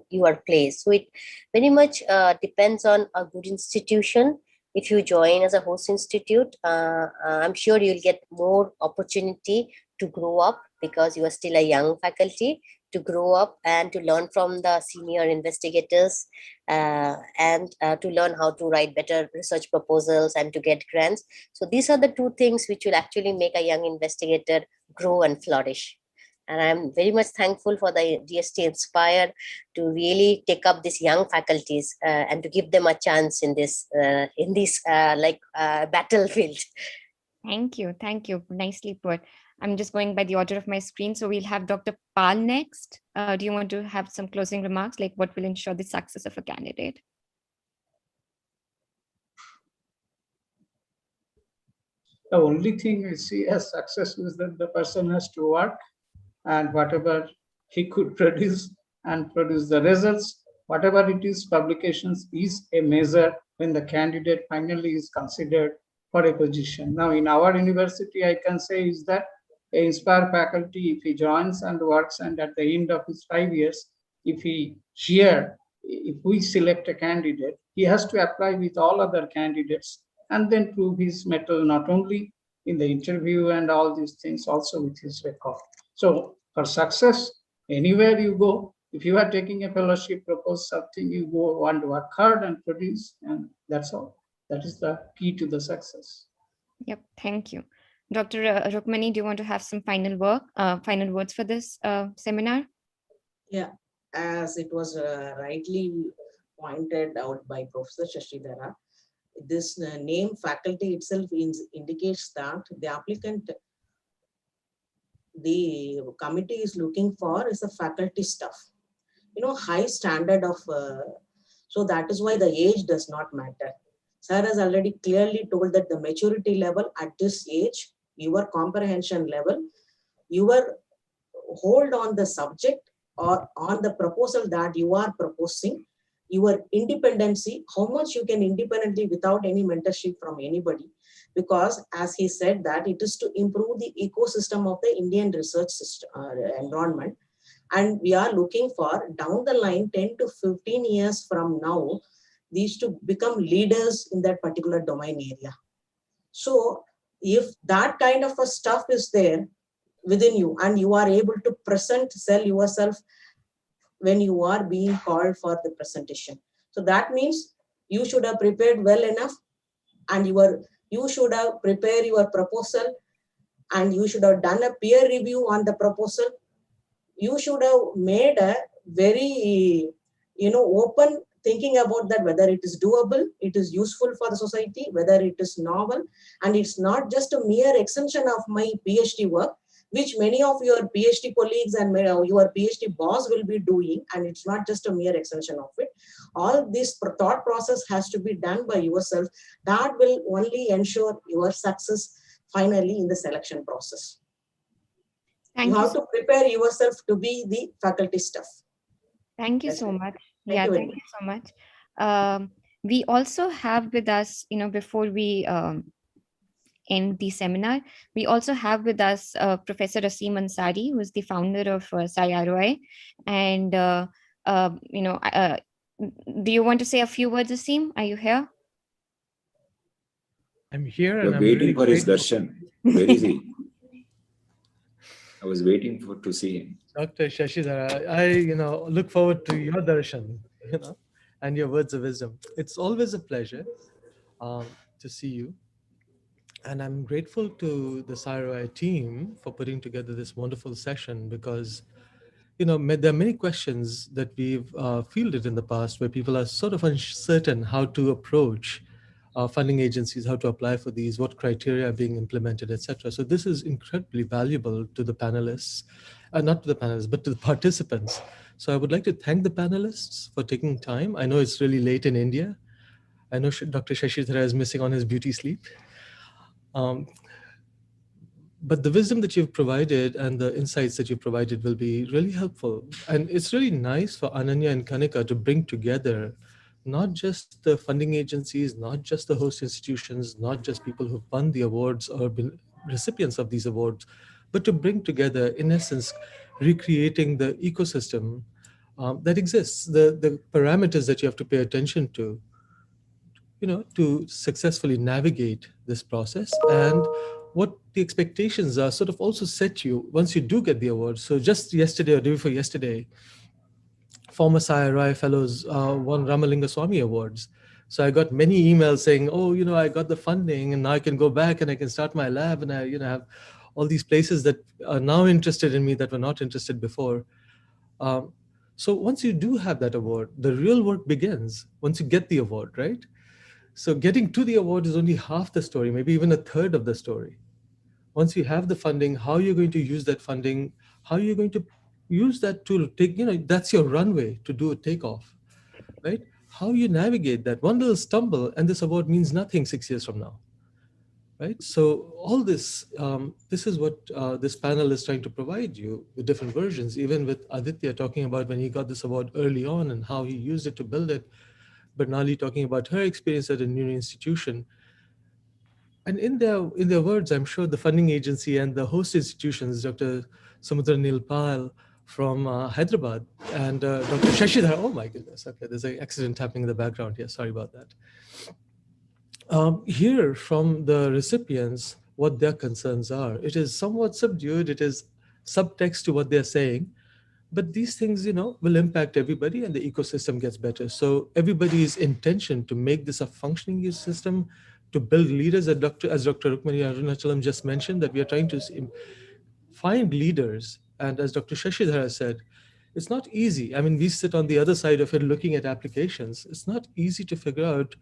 you are placed. So it very much depends on a good institution. If you join as a host institute, I'm sure you'll get more opportunity to grow up, because you are still a young faculty, to grow up and to learn from the senior investigators and to learn how to write better research proposals and to get grants. So these are the two things which will actually make a young investigator grow and flourish. And I'm very much thankful for the DST-Inspire to really take up these young faculties and to give them a chance in this battlefield. Thank you. Nicely put. I'm just going by the order of my screen. So we'll have Dr. Pal next. Do you want to have some closing remarks, like what will ensure the success of a candidate? The only thing I see as success is that the person has to work, and whatever he could produce the results, whatever it is, publications is a measure when the candidate finally is considered for a position. Now, in our university, I can say is that a Inspire faculty, if he joins and works, and at the end of his 5 years, if we select a candidate, he has to apply with all other candidates and then prove his mettle not only in the interview and all these things, also with his record. So for success, anywhere you go, if you are taking a fellowship, propose something, you go want to work hard and produce, and that's all. That is the key to the success. Yep, thank you. Dr. Rukmani, do you want to have some final words for this seminar? Yeah, as it was rightly pointed out by Professor Shashidhara, this name faculty itself indicates that the applicant, the committee is looking for is a faculty staff, high standard of, so that is why the age does not matter. Sir has already clearly told that the maturity level at this age, your comprehension level, your hold on the subject or on the proposal that you are proposing, your independency, how much you can independently without any mentorship from anybody. Because as he said that it is to improve the ecosystem of the Indian research system, environment. And we are looking for down the line 10 to 15 years from now, these to become leaders in that particular domain area. So if that kind of a stuff is there within you and you are able to sell yourself when you are being called for the presentation. So that means you should have prepared well enough, and you should have prepared your proposal, and you should have done a peer review on the proposal. You should have made a very, open thinking about that, whether it is doable, it is useful for the society, whether it is novel, and it's not just a mere extension of my PhD work, which many of your PhD colleagues and your PhD boss will be doing, and it's not just a mere extension of it. All this thought process has to be done by yourself. That will only ensure your success finally in the selection process. You have to prepare yourself to be the faculty staff. Thank you so much. Thank you so much. We also have with us, before we end the seminar, we also have with us Professor Aseem Ansari, who is the founder of Sci-ROI. And, do you want to say a few words, Aseem? Are you here? I'm here. You're and waiting I'm for his darshan. Where is he? I was waiting to see him. Dr. Shashidhara, I look forward to your darshan, and your words of wisdom. It's always a pleasure to see you. And I'm grateful to the Sci-ROI team for putting together this wonderful session, because there are many questions that we've fielded in the past where people are sort of uncertain how to approach funding agencies, how to apply for these, what criteria are being implemented, etc. So this is incredibly valuable to the panelists, not to the panelists, but to the participants. So I would like to thank the panelists for taking time. I know it's really late in India. I know Dr. Shashidhara is missing on his beauty sleep. But the wisdom that you've provided and the insights that you've provided will be really helpful. And it's really nice for Ananya and Kanika to bring together not just the funding agencies, not just the host institutions, not just people who've won the awards or been recipients of these awards, but to bring together, in essence, recreating the ecosystem that exists, the parameters that you have to pay attention to, to successfully navigate this process, and what the expectations are sort of also set you once you do get the award. So just yesterday or day before yesterday, former Sci-ROI fellows won Ramalinga Swami Awards. So I got many emails saying, oh, I got the funding and now I can go back and I can start my lab, and I have all these places that are now interested in me that were not interested before. So once you do have that award, the real work begins once you get the award, right? So getting to the award is only half the story, maybe even a third of the story. Once you have the funding, how you're going to use that funding, how you're going to use that to take, that's your runway to do a takeoff, right? How you navigate that. One little stumble and this award means nothing 6 years from now. right? So all this, this is what this panel is trying to provide you with different versions, even with Aditya talking about when he got this award early on and how he used it to build it, Bernalillo talking about her experience at a new institution. And in their words, I'm sure the funding agency and the host institutions, Dr. Samudra Pal from Hyderabad and Dr. Shashidhar, oh my goodness, okay, there's an accident happening in the background here, sorry about that. Hear from the recipients what their concerns are. It is somewhat subdued, it is subtext to what they're saying, but these things, will impact everybody and the ecosystem gets better. So everybody's intention to make this a functioning ecosystem, to build leaders, as Dr. Rukmani Arunachalam just mentioned, that we are trying to find leaders. And as Dr. Shashidhara said, it's not easy. I mean, we sit on the other side of it looking at applications. It's not easy to figure out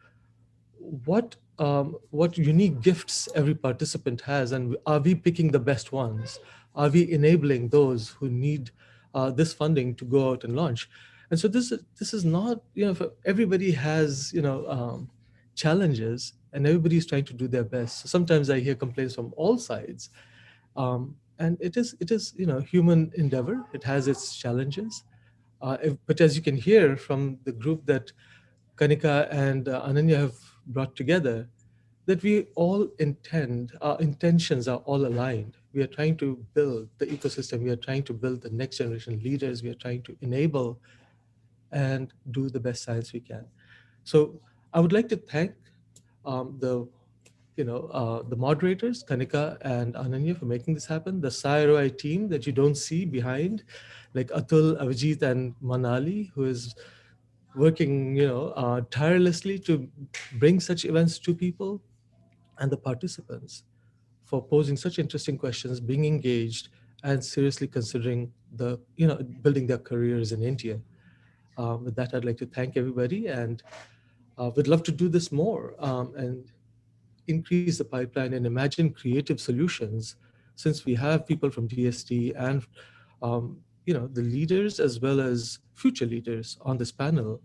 what unique gifts every participant has, and are we picking the best ones? Are we enabling those who need this funding to go out and launch? And so this is not, everybody has challenges, and everybody's trying to do their best. So sometimes I hear complaints from all sides, and it is human endeavor. It has its challenges, but as you can hear from the group that Kanika and Ananya have brought together, that we all our intentions are all aligned. We are trying to build the ecosystem. We are trying to build the next generation leaders. We are trying to enable and do the best science we can. So I would like to thank the moderators, Kanika and Ananya, for making this happen. The Sci-ROI team that you don't see behind, like Atul, Avijit, and Manali, who is working, tirelessly to bring such events to people, and the participants for posing such interesting questions, being engaged, and seriously considering building their careers in India. With that, I'd like to thank everybody, and we'd love to do this more and increase the pipeline and imagine creative solutions, since we have people from DST and the leaders as well as future leaders on this panel.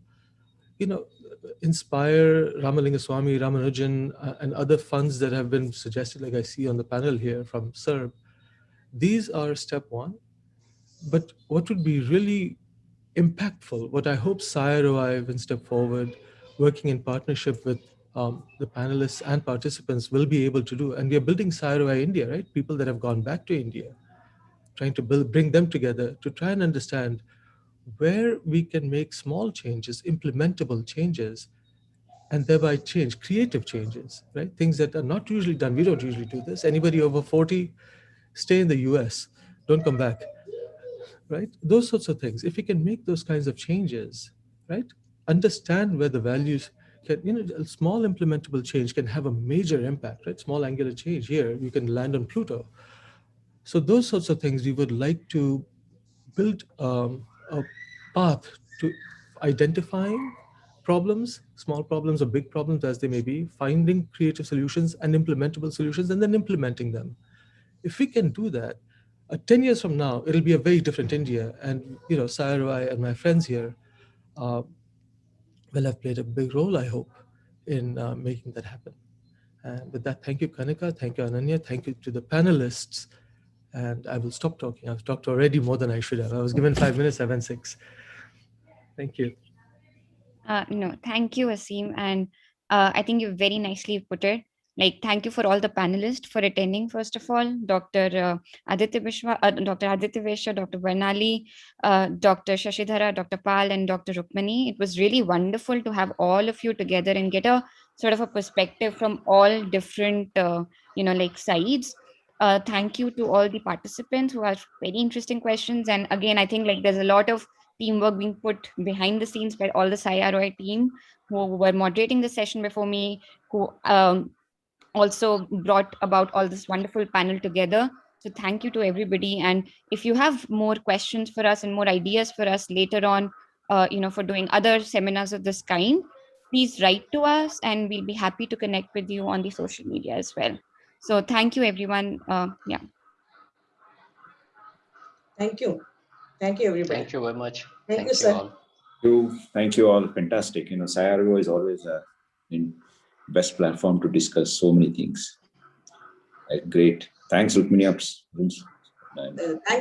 Inspire, Ramalinga Swami, Ramanujan, and other funds that have been suggested, like I see on the panel here from SERB. These are step one. But what would be really impactful, what I hope Sci-ROI will step forward, working in partnership with the panelists and participants, will be able to do. And we are building Sci-ROI India, right? People that have gone back to India, trying to bring them together to try and understand where we can make small changes, implementable changes, and thereby change, creative changes, right? Things that are not usually done. We don't usually do this. Anybody over 40, stay in the US, don't come back, right? Those sorts of things. If we can make those kinds of changes, right? Understand where the values can, a small implementable change can have a major impact, right? Small angular change here, you can land on Pluto. So those sorts of things, we would like to build a path to identifying problems, small problems or big problems as they may be, finding creative solutions and implementable solutions, and then implementing them. If we can do that, 10 years from now, it'll be a very different India. And, Sci-ROI and my friends here will have played a big role, I hope, in making that happen. And with that, thank you, Kanika. Thank you, Ananya. Thank you to the panelists. And I will stop talking. I've talked already more than I should have. I was given 5 minutes, I went 6. Thank you. No, thank you, Aseem. And I think you very nicely put it. Like, thank you for all the panelists for attending, first of all, Dr. Aditya Biswas, Dr. Aditya Vaishya, Dr. Bernalillo, Dr. Shashidhara, Dr. Pal, and Dr. Rukmani. It was really wonderful to have all of you together and get a sort of a perspective from all different, sides. Thank you to all the participants who asked very interesting questions. And again, I think there's a lot of teamwork being put behind the scenes by all the Sci-ROI team who were moderating the session before me, who also brought about all this wonderful panel together. So thank you to everybody. And if you have more questions for us and more ideas for us later on, for doing other seminars of this kind, please write to us and we'll be happy to connect with you on the social media as well. So thank you, everyone. Yeah. Thank you. Thank you, everybody. Thank you very much. Thank you, sir. All. Thank you all. Fantastic. Sci-ROI is always a best platform to discuss so many things. Great. Thanks, Rukmini. Thank